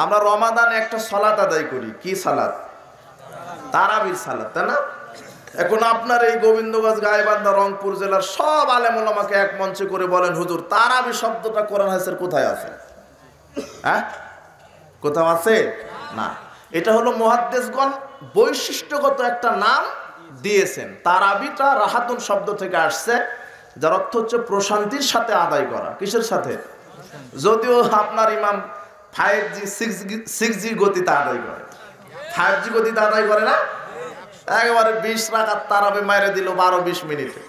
আমরা রমাদানে একটা সালাত আদায় করি, কি সালাত? তারাবির সালাত, তাই না? এখন আপনার এই গোবিন্দগঞ্জ, গাইবান্ধা, রংপুর জেলার সব আলেম ওলামাকে এক মঞ্চে করে বলেন, হুজুর তারাবি শব্দটা কোরআন হাদিসের কোথায় আছে? হ্যাঁ, কোথাও আছে না। এটা হলো মুহাদ্দিসগণ বৈশিষ্ট্যগত একটা নাম দিয়েছেন। তারাবিটা রাহাতুন শব্দ থেকে আসছে, যার অর্থ হচ্ছে প্রশান্তির সাথে আদায় করা। কিসের সাথে? যদিও আপনার ইমাম 5G 6G গতিতে আদায় করে, 5G গতিতে আদায় করে না, একেবারে 20 রাকাত তারাবি মাইরে দিল 12-20 মিনিটে।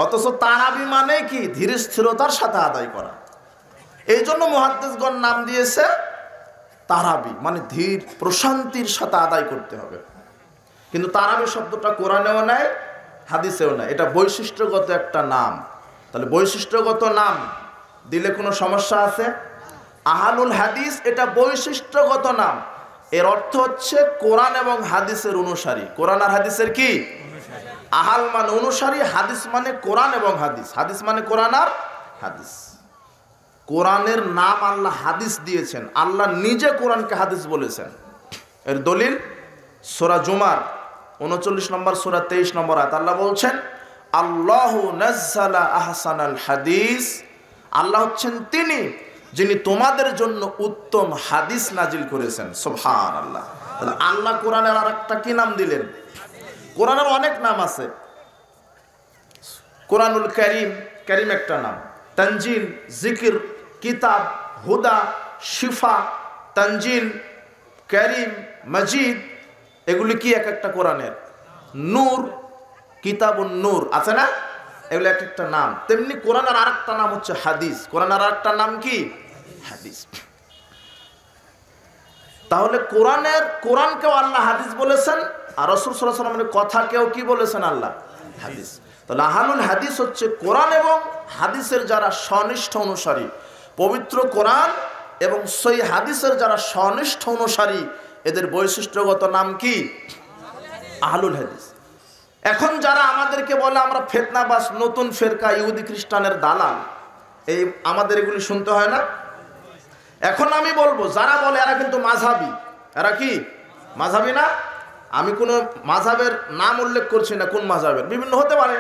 অথচ তারাবি মানে কি? ধীর স্থিরতার সাথে আদায় করা। এই জন্য মুহাদ্দিসগণ নাম দিয়েছে তারাবি, মানে ধীর প্রশান্তির সাথে আদায় করতে হবে। কিন্তু তারাবি শব্দটা কোরআনেও নাই, হাদিসেও নাই, এটা বৈশিষ্ট্যগত একটা নাম। তাহলে বৈশিষ্ট্যগত নাম দিলে কোনো সমস্যা আছে? আহলুল হাদিস এটা বৈশিষ্ট্যগত নাম, এর অর্থ হচ্ছে কোরআন এবং হাদিসের অনুসারী। কোরআন আর হাদিসের কি? আহাল মানে অনুসারী, হাদিস মানে কোরআন এবং হাদিস। হাদিস মানে কোরআন আর হাদিস। কোরআনের নাম আল্লাহ হাদিস দিয়েছেন, আল্লাহ নিজে কোরআনকে হাদিস বলেছেন। এর দলিল সূরা জুমার 39 নম্বর সূরা 23 নম্বর আয়াত। আল্লাহ বলছেন, আল্লাহু নাজ্জালা আহসানাল হাদিস, আল্লাহ হচ্ছেন তিনি যিনি তোমাদের জন্য উত্তম হাদিস নাজিল করেছেন। সুবহানাল্লাহ। তাহলে আল্লাহ কোরআনের আরেকটা কি নাম দিলেন? কোরআনের অনেক নাম আছে। কোরআনুল কারীম, কারীম একটা নাম, তানজিল, জিকির, কিতাব, হুদা, শিফা, তানজিল, কারীম, মজিদ, এগুলি কি এক একটা কোরআনের? নূর, কিতাবুন নূর আছে না, এগুলো এক একটা নাম। তেমনি কোরআনের আরেকটা নাম হচ্ছে হাদিস। কোরআনের আরেকটা নাম কি? হাদিস। তাহলে কোরআনকেও আল্লাহ হাদিস বলেছেন, আর রাসূল সাল্লাল্লাহু আলাইহি ওয়াসাল্লামের কথাকেও কি বলেছেন আল্লাহ? হাদিস। তাহলে আহলুল হাদিস হচ্ছে কোরআন এবং হাদিসের যারা সনিষ্ঠ অনুসারী, পবিত্র কোরআন এবং সহিহ হাদিসের যারা সনিষ্ঠ অনুসারী, এদের বৈশিষ্ট্যগত নাম কি? আহলুল হাদিস। এখন যারা আমাদেরকে বলে আমরা ফিতনাবাজ, নতুন ফেরকা, ইহুদি খ্রিস্টানের দালাল, এই আমাদের এগুলি শুনতে হয় না? এখন আমি বলবো, যারা বলে এরা কিন্তু মাযহাবী, এরা কি মাযহাবী না? আমি কোনো মাযহাবের নাম উল্লেখ করছি না, কোন মাযহাবের, বিভিন্ন হতে পারে,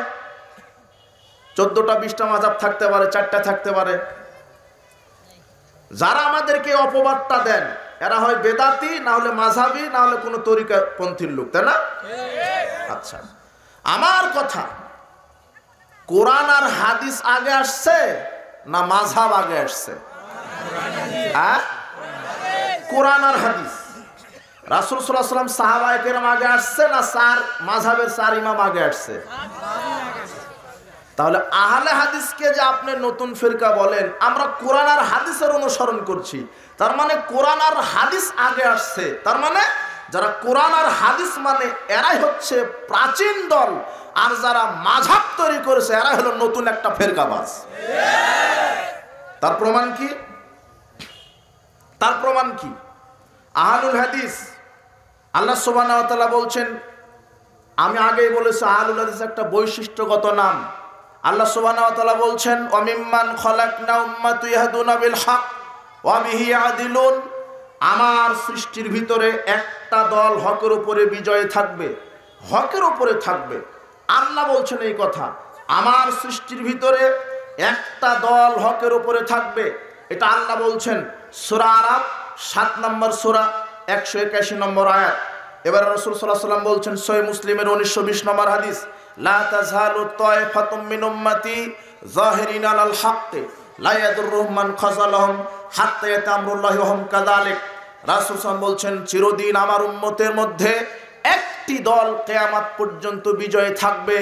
14টা 20টা মাযহাব থাকতে পারে, 4টা থাকতে পারে। যারা আমাদেরকে অপবাদটা দেন, এরা হয় বেদাতি, না হলে মাযহাবী, না হলে কোনো তরিকাপন্থীর লোক, তাই না? আচ্ছা, আমার কথা, কোরআন আর হাদিস আগে আসছে না মাযহাব আগে আসছে? কোরআন আর হাদিস। রাসূল সাল্লাল্লাহু আলাইহি ওয়াসাল্লাম, সাহাবায়ে কেরাম আগে আসছে না মাযহাবের 4 ইমাম আগে আসছে? তাহলে আহলে হাদিসকে যে আপনি নতুন ফিরকা বলেন, আমরা কোরআন আর হাদিসের অনুসরণ করছি, তার মানে কোরআন আর হাদিস আগে আসছে। তার মানে যারা কোরআন আর হাদিস মানে এরাই হচ্ছে প্রাচীন দল, আর যারা মাযহাব তৈরি করেছে এরাই হলো নতুন একটা ফিরকাবাজ। তার প্রমাণ কি? তার প্রমাণ কি? আহলুল হাদিস, আল্লাহ সুবহানাহু ওয়া তাআলা বলছেন, আমি আগেই বলেছি আহলুল হাদিস একটা বৈশিষ্ট্যগত নাম। আল্লাহ সুবহানাহু ওয়া তাআলা বলছেন, ওয়া মিম্মান খালাকনা উম্মাতুন ইয়াহদুনা বিল হক ওয়া বিহি ইয়াদিলুন, আমার সৃষ্টির ভিতরে একটা দল হকের উপরে বিজয় থাকবে, হকের উপরে থাকবে। আল্লাহ বলছেন এই কথা, আমার সৃষ্টির ভিতরে একটা দল হকের উপরে থাকবে, এটা আল্লাহ বলছেন। সূরা আরাফ 7 নম্বর সূরা 181 নম্বর আয়াত। এবার রাসূল সাল্লাল্লাহু আলাইহি ওয়াসাল্লাম বলছেন, সহিহ মুসলিমের 1920 নম্বর হাদিস, লা তাযহালু তায়ফাতুম মিন উম্মতি যাহিরিনা আলাল হক লা ইয়াদুররুহুম মান খাযালাহুম হাত্তা ইয়াতামরুল্লাহি ওয়া হুম কাযালিক। রাসূল সাল্লাল্লাহু বলছেন, চিরদিন আমার উম্মতের মধ্যে একটি দল কিয়ামত পর্যন্ত বিজয় থাকবে,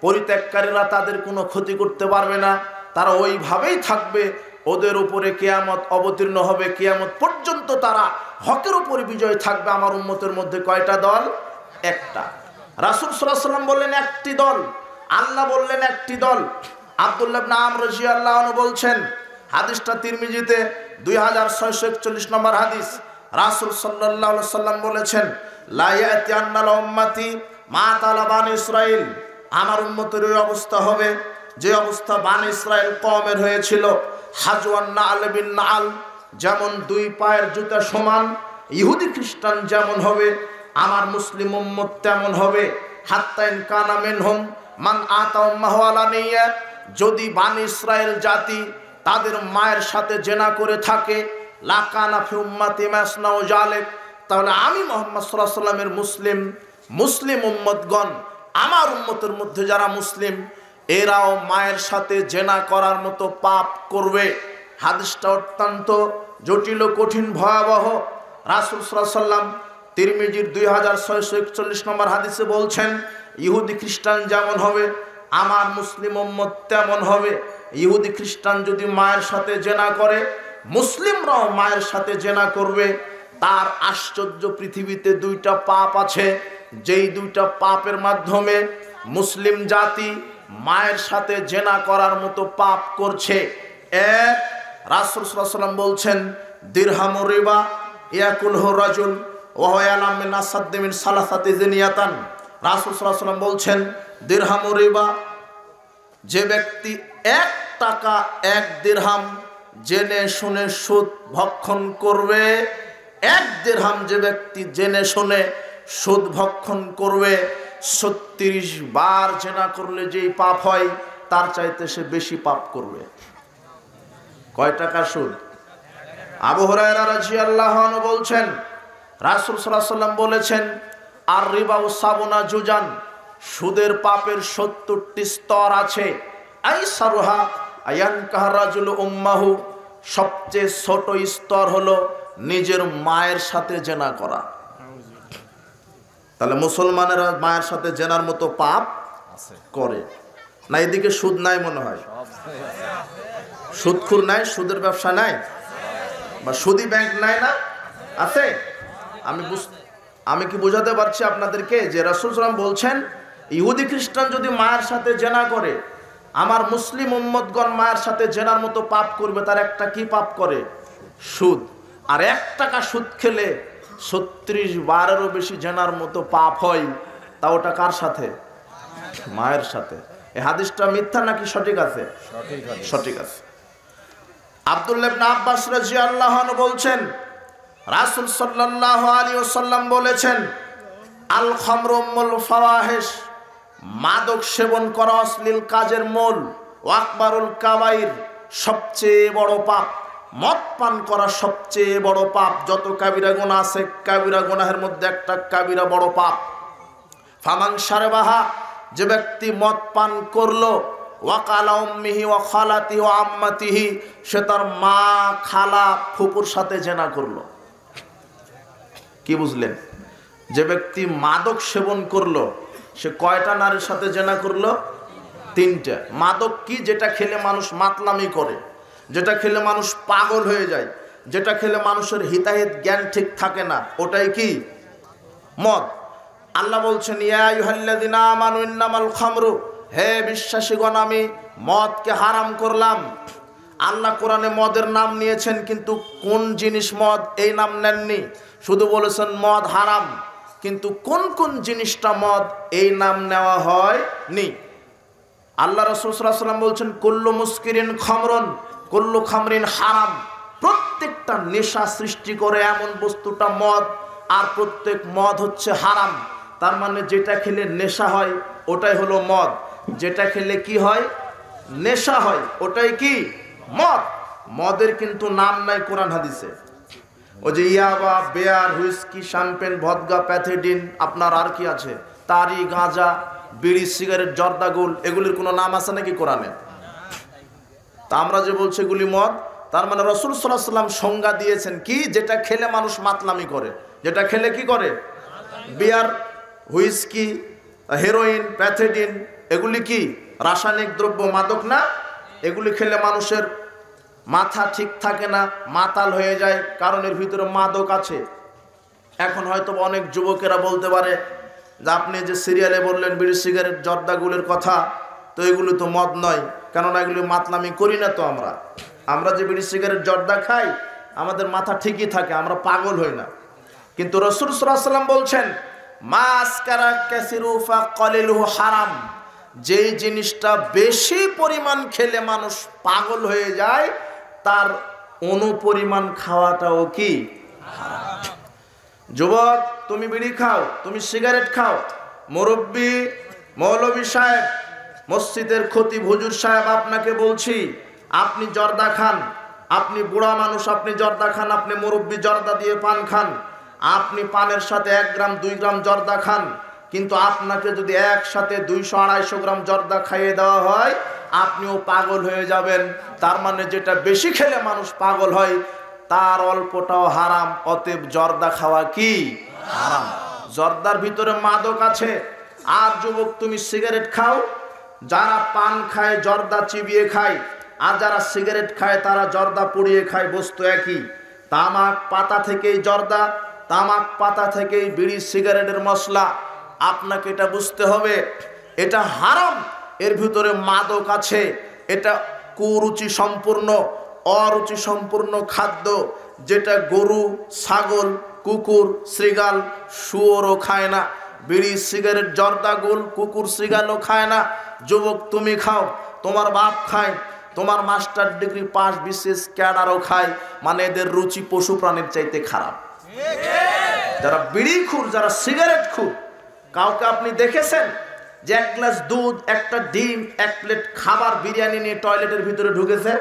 পরিত্যাগকারীরা তাদের কোনো ক্ষতি করতে পারবে না, তারা ওইভাবেই থাকবে, ওদের উপরে কিয়ামত অবতীর্ণ হবে, কিয়ামত পর্যন্ত তারা হকের উপরে বিজয় থাকবে। আমার উম্মতের মধ্যে কয়টা দল? একটা। রাসূল সাল্লাল্লাহু আলাইহি ওয়াসাল্লাম বললেন একটি দল, আল্লাহ বললেন একটি দল। আব্দুল্লাহ ইবনে আমর রাদিয়াল্লাহু আনহু বলছেন, হাদিসটা তিরমিজিতে 2641 নম্বর হাদিস। রাসূল সাল্লাল্লাহু আলাইহি ওয়াসাল্লাম বলেছেন, লা ইয়াতিয়ান্নাল উম্মতি মা তালা বানি ইসরাইল, আমার উম্মতের ওই অবস্থা হবে যে অবস্থা বানি ইসরাইল কওমের হয়েছিল। হাজওয়ান নাল বিন নাল, যেমন দুই পায়ের জুতা সমান, ইহুদি খ্রিস্টান যেমন হবে আমার মুসলিম উম্মত তেমন হবে। হাত্তা ইন কানা মিনহুম মান আতা উম্মাহু আলানিয়া, যদি বানি ইসরায়েল জাতি তাদের মায়ের সাথে জেনা করে থাকে, লা কানা ফি উম্মতি মাসনাউ জালিক, তাহলে আমি মুহাম্মদ সাল্লাল্লাহু আলাইহি ওয়াসাল্লামের মুসলিম উম্মতগণ, আমার উম্মতের মধ্যে যারা মুসলিম এরাও মায়ের সাথে জেনা করার মতো পাপ করবে। হাদিসটা অত্যন্ত জটিল, কঠিন, ভয়াবহ। রাসূল সাল্লাল্লাহু আলাইহি ওয়াসাল্লাম তিরমিজির 2641 নম্বর হাদিসে বলছেন, ইহুদি খ্রিস্টান যেমন হবে আমার মুসলিম উম্মত তেমন হবে। ইহুদি খ্রিস্টান যদি মায়ের সাথে জেনা করে, মুসলিমরাও মায়ের সাথে জেনা করবে। তার আশ্চর্য, পৃথিবীতে দুইটা পাপ আছে, যেই দুইটা পাপের মাধ্যমে মুসলিম জাতি মায়ের সাথে জেনা করার মতো পাপ করছে। এক, রাসূল সাল্লাল্লাহু আলাইহি ওয়াসাল্লাম বলছেন, দিরহামুর রিবা ইয়াকুলহু রাজুল ওয়া হুয়া ইয়ালামু মিন আসাদ্দি মিন সালাসাতি জিনিয়াতান। রাসূল সাল্লাল্লাহু আলাইহি ওয়াসাল্লাম বলছেন, দিরহামুর রিবা, যে ব্যক্তি 1 টাকা 1 দিরহাম জেনে শুনে সুদ ভক্ষণ করবে, 1 দিরহাম যে ব্যক্তি জেনে শুনে সুদ ভক্ষণ করবে, 36 বার জেনা করলে যেই পাপ হয় তার চাইতে সে বেশি পাপ করবে। কয় টাকা সুদ? আবু হুরায়রা রাদিয়াল্লাহু আনহু বলছেন, রাসূল সাল্লাল্লাহু আলাইহি ওয়াসাল্লাম বলেছেন, আর রিবা সাবুনা জুজান, সুদের পাপের 70টি স্তর আছে। আইসারুহা আয়ানকাহা রাজুল উম্মাহু, সবচেয়ে ছোট স্তর হলো নিজের মায়ের সাথে জেনা করা। তাহলে মুসলমানেরা মায়ের সাথে জেনার মতো পাপ করে না? এদিকে সুদ নাই মনে হয়, সুদখুর নাই, সুদের ব্যবসা নাই, বা সুদি ব্যাংক নাই, না আছে? আমি কি বোঝাতে পারছি আপনাদেরকে যে রাসূল সাল্লাল্লাহু আলাইহি ওয়াসাল্লাম বলছেন, ইহুদি খ্রিস্টান যদি মায়ের সাথে জেনা করে, আমার মুসলিম উম্মতগণ মায়ের সাথে জেনার মতো পাপ করবে। তার একটা কি পাপ করে? সুদ। আর 1 টাকা সুদ খেলে 36 বারেরও বেশি জেনার মতো পাপ হয়। তা ওটা কার সাথে? মায়ের সাথে। এই হাদিসটা মিথ্যা নাকি সঠিক আছে? সঠিক আছে। আব্দুল্লাহ ইবনে আব্বাস রাদিয়াল্লাহু আনহু বলছেন, রাসূল সাল্লাল্লাহু আলাইহি ওয়াসাল্লাম বলেছেন, আল খামরু উম্মুল ফাওয়াহিশ, মাদক সেবন করা অশ্লীল কাজের মূল, ওয়াকবারুল কাবাইর, সবচেয়ে বড় পাপ। মদ পান করা সবচেয়ে বড় পাপ। যত কাবিরা গুনাহ আছে, কাবিরা গুনাহের মধ্যে একটা কাবিরা বড় পাপ। ফামান শারবাহা, যে ব্যক্তি মদ পান করলো, ওয়াকালা উম্মিহি ওয়া খালাতিহি ওয়া আম্মাতিহি, সে তার মা, খালা, ফুপুর সাথে জেনা করলো। কি বুঝলেন? যে ব্যক্তি মাদক সেবন করলো, সে কয়টা নারীর সাথে জেনা করলো? 3টা। মাদক কি? যেটা খেলে মানুষ মাতলামি করে, যেটা খেলে মানুষ পাগল হয়ে যায়, যেটা খেলে মানুষের হিতাহিত জ্ঞান ঠিক থাকে না, ওটাই কি? মদ। আল্লাহ বলছেন, ইয়া আইয়ুহাল্লাযিনা আমানু ইন্নামাল খামরু, হে বিশ্বাসীগণ, আমি মদকে হারাম করলাম। আল্লাহ কোরআনে মদের নাম নিয়েছেন, কিন্তু কোন জিনিস মদ এই নাম নেননি। শুধু বলেছেন মদ হারাম, কিন্তু কোন কোন জিনিসটা মদ এই নাম নেওয়া হয়নি। আল্লাহ রাসূল সাল্লাল্লাহু আলাইহি ওয়াসাল্লাম বলছেন, কুল্লু মুসকিরিন খামরুন কুল্লু খামরিন হারাম, প্রত্যেকটা নেশা সৃষ্টি করে এমন বস্তুটা মদ, আর প্রত্যেক মদ হচ্ছে হারাম। তার মানে যেটা খেলে নেশা হয় ওটাই হলো মদ, যেটা খেলে কি হয়? নেশা হয়, ওটাই কি? মদ। মদের কিন্তু নাম নাই কোরআন হাদিসে। ওই যে ইয়াবা, beer, whisky, champagne, vodka, pethidine, আপনার আর কি আছে, তারি, গাঁজা, বিড়ি, সিগারেট, জর্দাগুল, এগুলির কোনো নাম আছে নাকি কোরআনে? তা আমরা যে বলছি এগুলি মদ, তার মানে রাসূল সাল্লাল্লাহু আলাইহি ওয়াসাল্লাম সংজ্ঞা দিয়েছেন কি? যেটা খেলে মানুষ মাতলামি করে, যেটা খেলে কি করে? বিয়ার, হুইস্কি, হেরোইন, প্যাথেডিন, এগুলি কি রাসায়নিক দ্রব্য, মাদক না? এগুলি খেলে মানুষের মাথা ঠিক থাকে না, মাতাল হয়ে যায়, কারণ এর ভিতরে মাদক আছে। এখন হয়তো অনেক যুবকেরা বলতে পারে যে আপনি যে সিরিয়ালে বললেন বিড়ি, সিগারেট, জর্দাগুলের কথা, তো এগুলো তো মদ নয়, কেননা এগুলি মাতলামি করি না। তো আমরা যে বিড়ি, সিগারেট, জর্দা খাই, আমাদের মাথা ঠিকই থাকে, আমরা পাগল হই না। কিন্তু রাসূল সাল্লাল্লাহু আলাইহি ওয়াসাল্লাম বলছেন, মাসকারা কাসিরু ফা কলিলুহু হারাম, যেই জিনিসটা বেশি পরিমাণ খেলে মানুষ পাগল হয়ে যায়, তার অনুপরিমাণ খাওয়াটাও কি হারাম। যুবক, তুমি বিড়ি খাও, তুমি সিগারেট খাও, মুরব্বী, মৌলভী সাহেব, মসজিদের খতিব হুজুর সাহেব, আপনাকে বলছি, আপনি জর্দা খান, আপনি বুড়া মানুষ, আপনি জর্দা খান, আপনি মুরব্বী জর্দা দিয়ে পান খান, আপনি পানের সাথে 1 গ্রাম 2 গ্রাম জর্দা খান, কিন্তু আপনাকে যদি একসাথে 200-250 গ্রাম জর্দা খাইয়ে দেওয়া হয়, আপনিও পাগল হয়ে যাবেন। তার মানে যেটা বেশি খেলে মানুষ পাগল হয়, তার অল্পটাও হারাম। অতএব জর্দা খাওয়া কি হারাম। জর্দার ভিতরে মাদক আছে। আর যুবক, তুমি সিগারেট খাও, যারা পান খায় জর্দা চিবিয়ে খায়, আর যারা সিগারেট খায় তারা জর্দা পুড়িয়ে খায়, বস্তু একই। তামাক পাতা থেকেই জর্দা, তামাক পাতা থেকেই বিড়ি সিগারেটের মশলা। আপনাকে এটা বুঝতে হবে, এটা হারাম, এর ভিতরে মাদক আছে। এটা কুরুচি সম্পূর্ণ, অরুচি সম্পূর্ণ খাদ্য, যেটা গরু, ছাগল, কুকুর, শৃগাল, শুয়োরও খায় না। বিড়ি সিগারেট জর্দা গোল কুকুর শৃগালও খায় না। যুবক, তুমি খাও, তোমার বাপ খায়, তোমার মাস্টার ডিগ্রি পাস বিশেষ ক্যাডারও খায়, মানে এদের রুচি পশু প্রাণীর চাইতে খারাপ। যারা বিড়ি খুর, যারা সিগারেট খুর, কাউকে আপনি দেখেছেন যে 1 গ্লাস দুধ, একটা ডিম, 1 প্লেট খাবার, বিরিয়ানি নিয়ে টয়লেটের ভিতরে ঢুকেছে?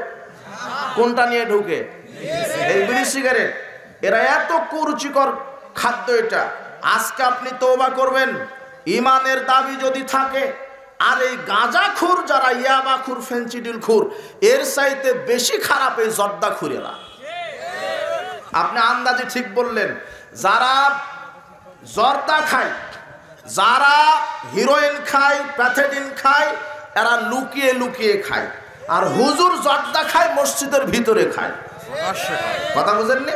কোনটা নিয়ে ঢুকে? এই বিড়ি সিগারেট। এরা এত কুরুচিকর খাদ্য এটা। আজকে আপনি তওবা করবেন, ইমানের দাবি যদি থাকে। আর এই গাঁজা খুর যারা, ইয়াবা খুর, ফেন্সিডিল খুর, এর চাইতে বেশি খারাপ এই জর্দা খুরেরা। আপনি আন্দাজে ঠিক বললেন। যারা জর্দা খায়, যারা হিরোইন খায়, প্যাথেডিন খায়, এরা লুকিয়ে লুকিয়ে খায়। আর হুজুর জর্দা খায়, মসজিদের ভিতরে খায়। কথা বুঝেননি?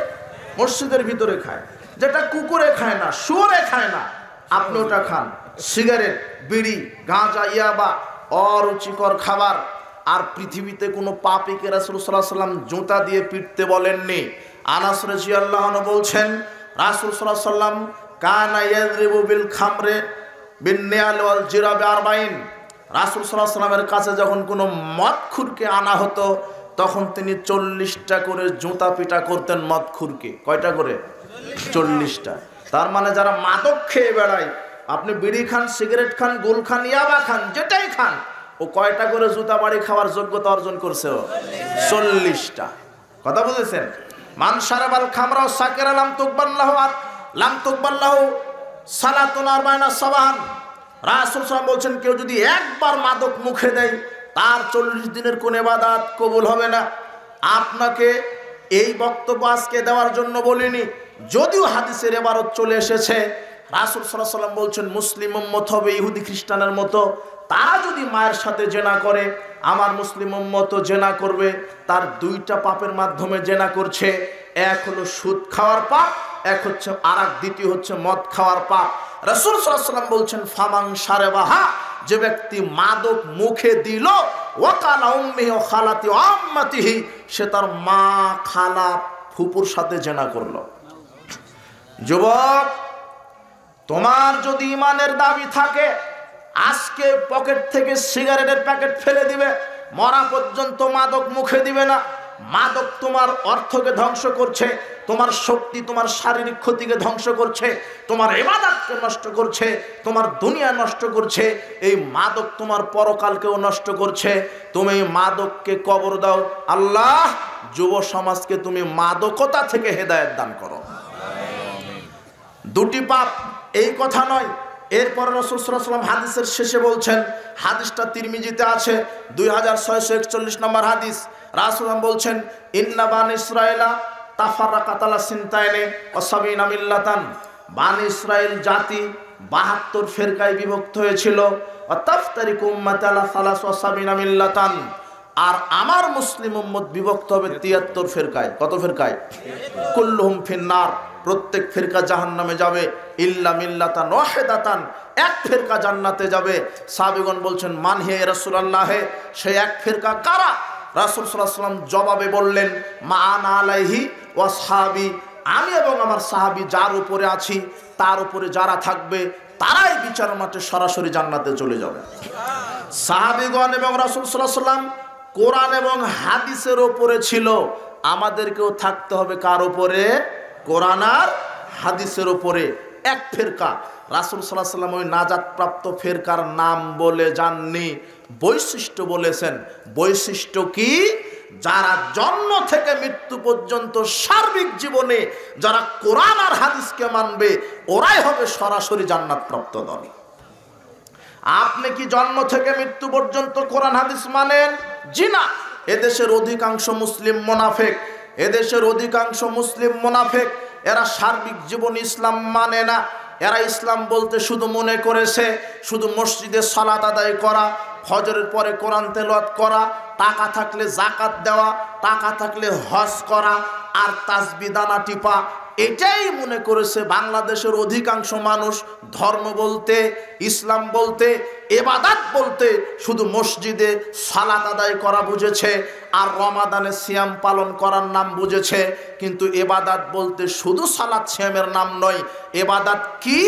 মসজিদের ভিতরে খায়, যেটা কুকুরে খায় না, শুয়োরে খায় না, আপনি ওটা খান। সিগারেট, বিড়ি, গাঁজা, ইয়াবা, অরুচিকর খাবার। আর পৃথিবীতে কোনো পাপীকে রাসূল সাল্লাল্লাহু আলাইহি ওয়াসাল্লাম জুতা দিয়ে পিটতে বলেননি। আনাস রাদিয়াল্লাহু আনহু বলছেন, রাসূল সাল্লাল্লাহু আলাইহি ওয়াসাল্লাম কানা ইয়াযরিবু বিল খামরে বিন নিয়াল ওয়াল জিরাবি 40। রাসূল সাল্লাল্লাহু আলাইহি ওয়াসাল্লামের কাছে যখন কোনো মদখুরকে আনা হতো, তখন তিনি 40টা করে জুতা পিটা করতেন মদখুরকে। কয়টা করে? 40টা। তার মানে যারা মাদক খেয়ে বেড়ায়, আপনি বিড়ি খান, সিগারেট খান, গোল খান, ইয়াবা খান, যেটাই খান, ও কয়টা করে জুতা বাড়ি খাওয়ার যোগ্যতা অর্জন করছে? 40টা। কথা বুঝেছেন? মান শারাবাল খামরা ও সাকিরা লাম তুকবাল্লাহু লাম তুকবাল্লাহু সালাতুন 40 সাবাহান। রাসূল সাল্লাল্লাহু বলছেন, কেউ যদি একবার মাদক মুখে দেয়, তার 40 দিনের কোন ইবাদত কবুল হবে না। আপনাকে এই বক্তব্য আজকে দেওয়ার জন্য বলিনি, যদিও হাদিসের ইবারত চলে এসেছে। রাসূল সাল্লাল্লাহু আলাইহি ওয়াসাল্লাম বলছেন, মুসলিম উম্মত হবে ইহুদি খ্রিস্টানের মতো। তারা যদি মায়ের সাথে জেনা করে, আমার মুসলিম উম্মত জেনা করবে। তার 2টা পাপের মাধ্যমে জেনা করছে। এক হলো সুদ খাওয়ার পাপ, এক হচ্ছে দ্বিতীয় হচ্ছে মদ খাওয়ার পাপ। রাসূল সাল্লাল্লাহু আলাইহি ওয়াসাল্লাম বলছেন, ফামান শারাবাহা, যে ব্যক্তি মাদক মুখে দিল, ওয়াকালা উম্মিহি ওয়া খালাতি ওয়া আম্মাতিহি, সে তার মা, খালা, ফুপুর সাথে জেনা করলো। যুবক, তোমার যদি ইমানের দাবি থাকে, আজকে পকেট থেকে সিগারেটের প্যাকেট ফেলে দিবে, মরা পর্যন্ত মাদক মুখে দিবে না। মাদক তোমার অর্থকে ধ্বংস করছে, তোমার শক্তি, তোমার শারীরিক ক্ষতিকে ধ্বংস করছে, তোমার ইবাদতকে নষ্ট করছে, তোমার দুনিয়া নষ্ট করছে। এই মাদক তোমার পরকালকেও নষ্ট করছে। তুমি এই মাদককে কবর দাও। আল্লাহ যুব সমাজকে তুমি মাদকতা থেকে হেদায়েত দান করো। 2টি পাপ, এই কথা নয়। এরপর রাসূল সাল্লাল্লাহু আলাইহি ওয়াসাল্লাম হাদিসের শেষে বলছেন, হাদিসটা তিরমিজিতে আছে, 2641 নম্বর হাদিস। রাসূল বলছেন, ইন্না বানি ইসরাঈলা তাফাররাকাত আলা সিনতাইনি ওয়া সাবিনা মিল্লাতান। বানি ইসরাইল জাতি 72 ফিরকায় বিভক্ত হয়েছিল। ওয়া তাফতারিকু উম্মতি আলা 73 মিল্লাতান। আর আমার মুসলিম উম্মত বিভক্ত হবে 73 ফিরকায়। কত ফিরকায়? কুল্লুহুম ফিন্নার, প্রত্যেক ফিরকা জাহান্নামে যাবে, ইল্লা মিল্লাতান ওয়াহিদাতান, এক ফিরকা জান্নাতে যাবে। সাহাবীগণ বলছেন, মান হে রাসূলুল্লাহ, সেই এক ফিরকা কারা? রাসূল সাল্লাল্লাহু আলাইহি ওয়াসাল্লাম জবাবে বললেন, মা আনা আলাইহি ওয়া সাহাবী, আমি এবং আমার সাহাবী যার উপরে আছি, তার উপরে যারা থাকবে, তারাই বিচার মাঠে সরাসরি জান্নাতে চলে যাবে। সাহাবীগণ এবং রাসূল সাল্লাল্লাহু আলাইহি ওয়াসাল্লাম কোরআন এবং হাদিসের উপরে ছিল, আমাদেরকেও থাকতে হবে কার উপরে? কোরআন আর হাদিসের উপরে। এক ফেরকা, রাসূল সাল্লাল্লাহু আলাইহি ওয়াসাল্লাম ওই নাজাত প্রাপ্ত ফেরকার নাম বলে যাননি, বৈশিষ্ট্য বলেছেন। বৈশিষ্ট্য কি? যারা জন্ম থেকে মৃত্যু পর্যন্ত সার্বিক জীবনে যারা কোরআন আর হাদিসকে মানবে, ওরাই হবে সরাসরি জান্নাত প্রাপ্ত দল। আপনি কি জন্ম থেকে মৃত্যু পর্যন্ত কোরআন হাদিস মানেন? জি না। এদেশের অধিকাংশ মুসলিম মুনাফিক, এদেশের অধিকাংশ মুসলিম মুনাফিক, এরা সার্বিক জীবন ইসলাম মানে না। এরা ইসলাম বলতে শুধু মনে করেছে শুধু মসজিদে সালাত আদায় করা, ফজরের পরে কোরআন তেলাওয়াত করা, টাকা থাকলে যাকাত দেওয়া, টাকা থাকলে হজ করা, আর তাসবিহ দানা টিপা। এটাই মনে করেছে বাংলাদেশের অধিকাংশ মানুষ। ধর্ম বলতে, ইসলাম বলতে, ইবাদত বলতে শুধু মসজিদে সালাত আদায় করা বুঝেছে, আর রমাদানে সিয়াম পালন করার নাম বুঝেছে। কিন্তু ইবাদত বলতে শুধু সালাত সিয়ামের নাম নয়। ইবাদত কি?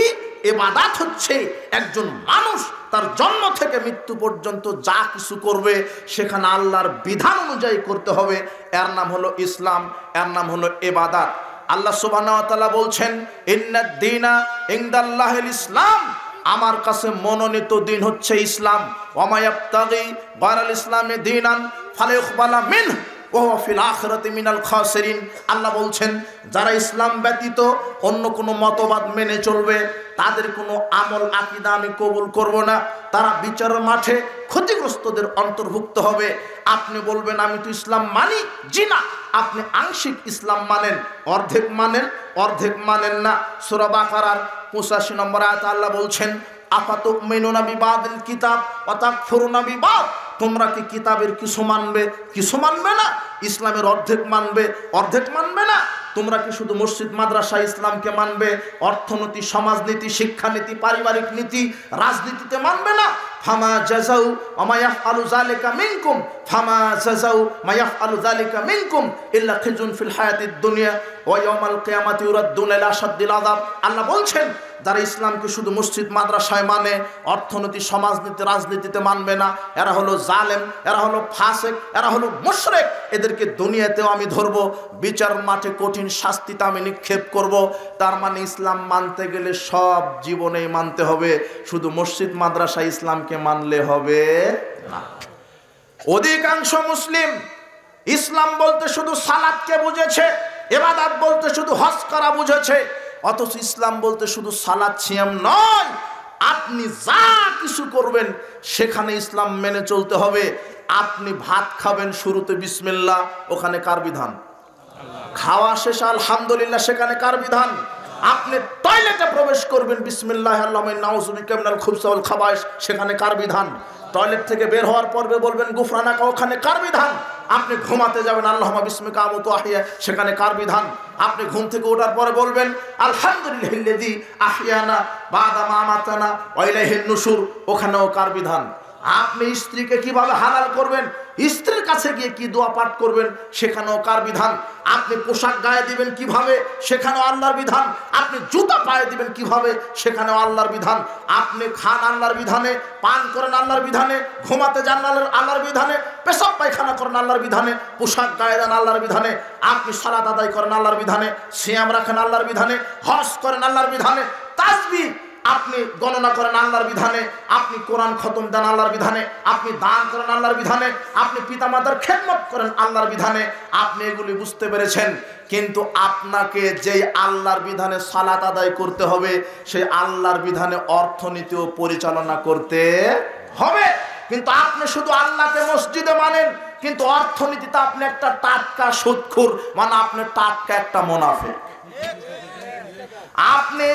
ইবাদত হচ্ছে একজন মানুষ তার জন্ম থেকে মৃত্যু পর্যন্ত যা কিছু করবে সেখানে আল্লাহর বিধান অনুযায়ী করতে হবে। এর নাম হলো ইসলাম, এর নাম হলো ইবাদত। আল্লাহ সুবহানাহু ওয়া তাআলা বলছেন, ইন্নাদ দীনা ইনদাল্লাহিল ইসলাম, আমার কাছে মনোনীত দিন হচ্ছে ইসলাম। ওয়া মা ইয়াবতাগি গায়রাল ইসলামি দীনান ফালাইউকবালা মিনহু ওয়া হুয়া ফিল আখিরাতি মিনাল খাসিরিন। আল্লাহ বলছেন, যারা ইসলাম ব্যতীত অন্য কোনো মতবাদ মেনে চলবে তাদের কোনো আমল আকীদা আমি কবুল করব না, তারা বিচারের মাঠে ক্ষতিগ্রস্তদের অন্তর্ভুক্ত হবে। আপনি বলবেন আমি তো ইসলাম মানি। জি না, আপনি আংশিক ইসলাম মানেন, অর্ধেক মানেন, অর্ধেক মানেন না। সূরা বাকারার 85 নম্বর আয়াতে আল্লাহ বলছেন, আফাতুমিনুনা বিবাদিল কিতাব ওয়া তাকফুরুনা বিবাদ, তোমরা কি কিতাবের কিছু মানবে, কিছু মানবে না? ইসলামের অর্ধেক মানবে, অর্ধেক মানবে না? তোমরা কি শুধু মসজিদ মাদ্রাসা ইসলামকে মানবে, অর্থনীতি, সমাজনীতি, শিক্ষানীতি, পারিবারিক নীতি, রাজনীতিতে মানবে না? ফামা জাযাউ ওয়া ইয়াফআলু যালিকা মিনকুম, ফামা জাযাউ মা ইয়াফআলু যালিকা মিনকুম ইল্লা খিজুন ফিল হায়াতিদ দুনিয়া ওয়া ইয়াউমাল কিয়ামাতি ইউরাদ্দুনা ইলা আশাদ্দিল আযাব। আল্লাহ বলছেন, যারা ইসলামকে শুধু মসজিদ মাদ্রাসায় মানে, অর্থনীতি, সমাজনীতি, রাজনীতিতে মানবে না, এরা হলো জালেম, এরা হলো ফাসিক, এরা হলো মুশরিক। এদেরকে দুনিয়াতেও আমি ধরব, বিচার মাঠে কঠিন শাস্তিতে আমি নিক্ষেপ করব। তার মানে ইসলাম মানতে গেলে সব জীবনেই মানতে হবে, শুধু মসজিদ মাদ্রাসা ইসলামকে মানলে হবে না। অধিকাংশ মুসলিম ইসলাম বলতে শুধু সালাতকে বুঝেছে, ইবাদত বলতে শুধু হজ করা বুঝেছে। অথচ ইসলাম বলতে শুধু সালাত সিয়াম নয়, আপনি যা কিছু করবেন সেখানে ইসলাম মেনে চলতে হবে। আপনি ভাত খাবেন, শুরুতে বিসমিল্লাহ, ওখানে কার বিধান? খাওয়া শেষে আলহামদুলিল্লাহ, সেখানে কার বিধান? আপনি টয়লেটে প্রবেশ করবেন, বিসমিল্লাহ আল্লাহুম্মা নাউযু বিকা মিনাল খুবসি ওয়াল খাবায়েস, সেখানে কার বিধান? টয়লেট থেকে বের হওয়ার পর্বে বলবেন গুফরানাকা, ওখানে কার বিধান? আপনি ঘুমাতে যাবেন আল্লাহুম্মা বিসমিকা আমুতু আহইয়া, সেখানে কার বিধান? আপনি ঘুম থেকে ওঠার পরে বলবেন আলহামদুলিল্লাহিল্লাযী আহইয়ানা বা'দা মা আমাতানা ওয়া ইলাইহিন নুশুর, ওখানেও কার বিধান? আপনি স্ত্রীকে কিভাবে হালাল করবেন, স্ত্রীর কাছে গিয়ে কি দোয়া পাঠ করবেন, সেখানেও কার বিধান? আপনি পোশাক গায়ে দিবেন কিভাবে, সেখানেও আল্লাহর বিধান। আপনি জুতা পায়ে দিবেন কিভাবে, সেখানেও আল্লাহর বিধান। আপনি খান আল্লাহর বিধানে, পান করেন আল্লাহর বিধানে, ঘুমাতে যান আল্লাহর বিধানে, পেশাব পায়খানা করেন আল্লাহর বিধানে, পোশাক গায়ে দেন আল্লাহর বিধানে, আপনি সালাত আদায় করেন আল্লাহর বিধানে, সিয়াম রাখেন আল্লাহর বিধানে, হজ করেন আল্লাহর বিধানে, তাসবিহ আপনি গণনা করেন আল্লাহর বিধানে, আপনি কোরআন খতম দেন আল্লাহর বিধানে, আপনি দান করেন আল্লাহর বিধানে, আপনি পিতামাতার খেদমত করেন আল্লাহর বিধানে। আপনি এগুলি বুঝতে পেরেছেন, কিন্তু আপনাকে যেই আল্লাহর বিধানে সালাত আদায় করতে হবে, সেই আল্লাহর বিধানে অর্থনীতিও পরিচালনা করতে হবে। কিন্তু আপনি শুধু আল্লাহকে মসজিদে মানেন, কিন্তু অর্থনীতিতে আপনি একটা টাটকা সুদখোর, মানে আপনি টাটকা একটা মুনাফিক। আপনি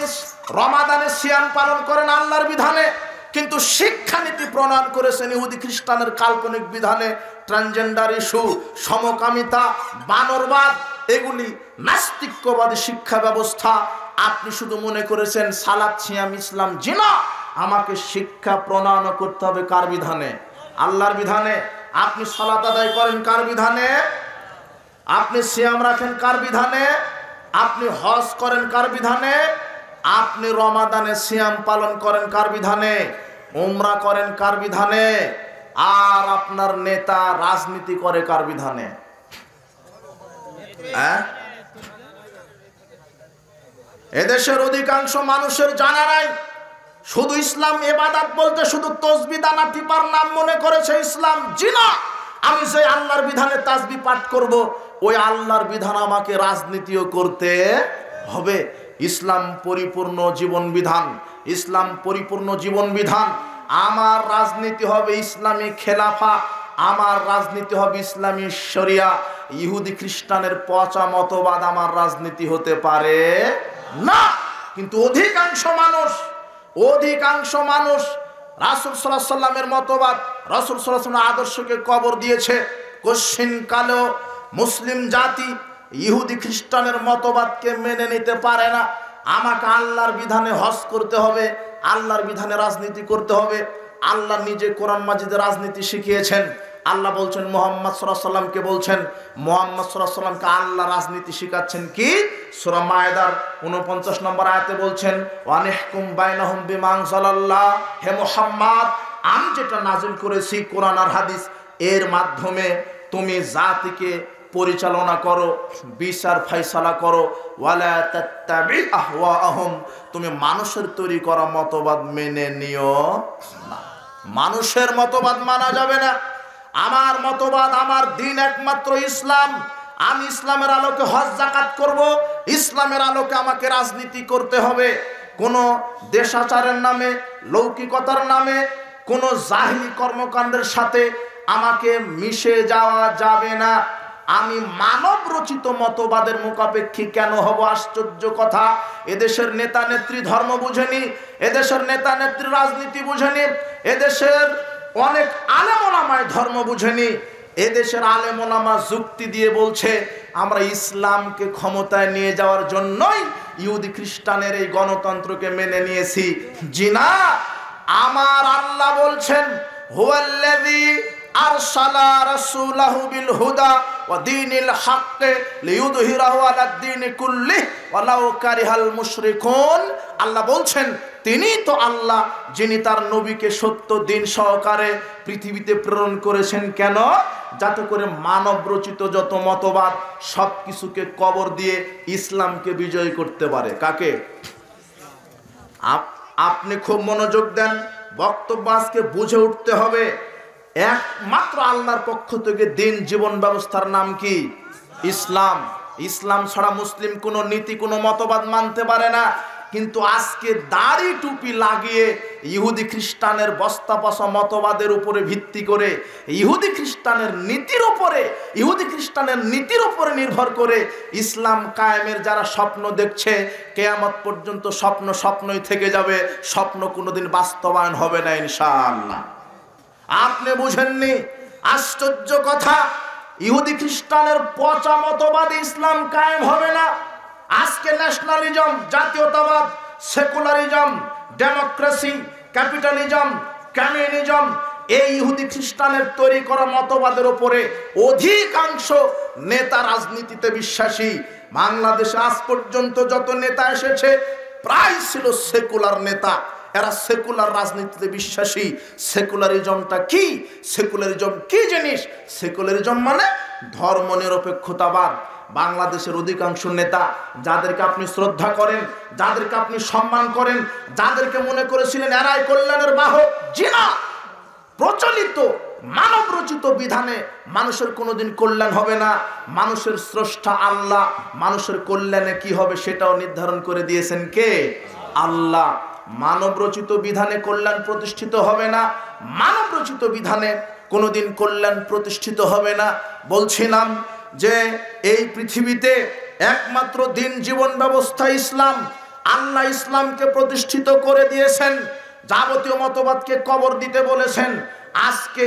রমাদানে সিয়াম পালন করেন আল্লাহর বিধানে, কিন্তু শিক্ষানীতি প্রণয়ন করেছেন ইহুদি খ্রিস্টানের কাল্পনিক বিধানে। ট্রান্সজেন্ডার ইস্যু, সমকামিতা, বানরবাদ, এগুলি নাস্তিক্যবাদী শিক্ষা ব্যবস্থা। আপনি শুধু মনে করেছেন সালাত সিয়াম ইসলাম। জি না, আমাকে শিক্ষা প্রণয়ন করতে হবে কার বিধানে? আল্লাহর বিধানে। আপনি সালাত আদায় করেন কার বিধানে? আপনি সিয়াম রাখেন কার বিধানে? আপনি হজ করেন কার বিধানে? আপনি রমাদানে সিয়াম পালন করেন কার বিধানে? উমরা করেন কার বিধানে? আর আপনার নেতা রাজনীতি করে কার বিধানে? হ্যাঁ, এদেশের অধিকাংশ মানুষের জানা নাই। শুধু ইসলাম ইবাদত বলতে শুধু তসবিহ দানা টিপার নাম মনে করেছে ইসলাম। জি না, আমি যে আল্লাহর বিধানে তাসবিহ পাঠ করব, ওই আল্লাহর বিধান আমাকে রাজনীতিও করতে হবে। ইসলাম পরিপূর্ণ জীবন বিধান, ইসলাম পরিপূর্ণ জীবন বিধান। আমার রাজনীতি হবে ইসলামী খেলাফা, আমার রাজনীতি হবে ইসলামী শরিয়া। ইহুদি খ্রিস্টানের পচা মতবাদ আমার রাজনীতি হতে পারে না। কিন্তু অধিকাংশ মানুষ রাসূল সাল্লাল্লাহু আলাইহি সাল্লামের মতবাদ, রাসূল সাল্লাল্লাহু আলাইহি সাল্লামের আদর্শকে কবর দিয়েছে। কোশ্চিন কালেও মুসলিম জাতি ইহুদি খ্রিস্টানের মতবাদকে মেনে নিতে পারে না। আমাকে আল্লাহর বিধানে হজ করতে হবে, আল্লাহর বিধানে রাজনীতি করতে হবে। আল্লাহ নিজে কোরআন মাজিদে রাজনীতি শিখিয়েছেন। আল্লাহ বলছেন মুহাম্মদ সাল্লাল্লাহু আলাইহি সাল্লামকে, বলছেন মুহাম্মদ সাল্লাল্লাহু আলাইহি সাল্লামকে আল্লাহ রাজনীতি শিখাচ্ছেন। কি? সূরা মায়েদার 49 নম্বর আয়াতে বলছেন ওয়ানিহকুম বাইনাহুম বিমা আনজালাল্লাহ, হে মুহাম্মদ, আমি যেটা নাজিল করেছি কোরআন আর হাদিস, এর মাধ্যমে তুমি জাতিকে পরিচালনা করো, বিচার ফায়সালা করো। ওয়ালা তাত্তাবি আহওয়াআহুম, তুমি মানুষের তৈরি করা মতবাদ মেনে নিও না। মানুষের মতবাদ মানা যাবে না। আমার মতবাদ, আমার দিন একমাত্র ইসলাম। আমি ইসলামের আলোকে হজ যাকাত করব, ইসলামের আলোকে আমাকে রাজনীতি করতে হবে। কোনো দেশাচারের নামে, লৌকিকতার নামে, কোনো জাহিলি কর্মকাণ্ডের সাথে আমাকে মিশে যাওয়া যাবে না। আমি মানব রচিত মতবাদের মুখাপেক্ষী কেন হব? আশ্চর্য কথা। এদেশের নেতা নেত্রী ধর্ম বুঝেনি, এদেশের নেতা নেত্রী রাজনীতি বুঝেনি, এদেশের অনেক আলেম ওলামায় ধর্ম বুঝেনি। এদেশের আলেম ওলামা যুক্তি দিয়ে বলছে আমরা ইসলামকে ক্ষমতায় নিয়ে যাওয়ার জন্যই ইহুদি খ্রিস্টানের এই গণতন্ত্রকে মেনে নিয়েছি। জি না, আমার আল্লাহ বলছেন হুয়াল্লাযী আরসালা রাসূলাহু বিল হুদা ওয়া দীনিল হক লিইয়ুযহিরাহু আলাদ দীনি কুল্লিহি ওয়ালাউ কারিহাল মুশরিকুন। আল্লাহ বলছেন তিনি তো আল্লাহ যিনি তার নবীকে সত্য দিন সহকারে পৃথিবীতে প্রেরণ করেছেন। কেন? যাতে করে মানব রচিত যত মতবাদ সব কিছুকে কবর দিয়ে ইসলামকে বিজয় করতে পারে। কাকে? আপনি খুব মনোযোগ দেন, বক্তব্য আজকে বুঝে উঠতে হবে। একমাত্র আল্লাহর পক্ষ থেকে দিন জীবন ব্যবস্থার নাম কি? ইসলাম। ইসলাম ছাড়া মুসলিম কোনো নীতি, কোনো মতবাদ মানতে পারে না। কিন্তু আজকে দাড়ি টুপি লাগিয়ে ইহুদি খ্রিস্টানের বস্তা পচা মতবাদের উপরে ভিত্তি করে, ইহুদি খ্রিস্টানের নীতির উপরে নির্ভর করে ইসলাম কায়েমের যারা স্বপ্ন দেখছে, কিয়ামত পর্যন্ত স্বপ্নই থেকে যাবে, স্বপ্ন কোনোদিন বাস্তবায়ন হবে না ইনশাআল্লাহ। আপনি বুঝেননি? আশ্চর্য কথা, ইহুদি খ্রিস্টানের পচা মতবাদে ইসলাম কায়েম হবে না। আজকে ন্যাশনালিজম, জাতীয়তাবাদ, সেকুলারিজম, ডেমোক্রেসি, ক্যাপিটালিজম, কমিউনিজম, এই ইহুদি খ্রিস্টানের তৈরি করা মতবাদের উপরে অধিকাংশ নেতা রাজনীতিতে বিশ্বাসী। বাংলাদেশে আজ পর্যন্ত যত নেতা এসেছে প্রায় ছিল সেকুলার নেতা। এরা সেকুলার রাজনীতিতে বিশ্বাসী। সেকুলারিজমটা কি? সেকুলারিজম কি জিনিস? সেকুলারিজম মানে ধর্ম নিরপেক্ষতাবাদ। বাংলাদেশের অধিকাংশ নেতা যাদেরকে আপনি শ্রদ্ধা করেন, যাদেরকে আপনি সম্মান করেন, যাদেরকে মনে করেছিলেন এরাই কল্যাণের বাহক, জি না, প্রচলিত মানব রচিত বিধানে মানুষের কোনোদিন কল্যাণ হবে না। মানুষের স্রষ্টা আল্লাহ। মানুষের কল্যাণে কি হবে সেটাও নির্ধারণ করে দিয়েছেন কে? আল্লাহ। মানব রচিত বিধানে কল্যাণ প্রতিষ্ঠিত হবে না। মানব রচিত বিধানে কোনোদিন কল্যাণ প্রতিষ্ঠিত হবে না। বলছিলাম যে এই পৃথিবীতে একমাত্র দিন জীবন ব্যবস্থা ইসলাম। আল্লাহ ইসলামকে প্রতিষ্ঠিত করে দিয়েছেন, যাবতীয় মতবাদকে কবর দিতে বলেছেন। আজকে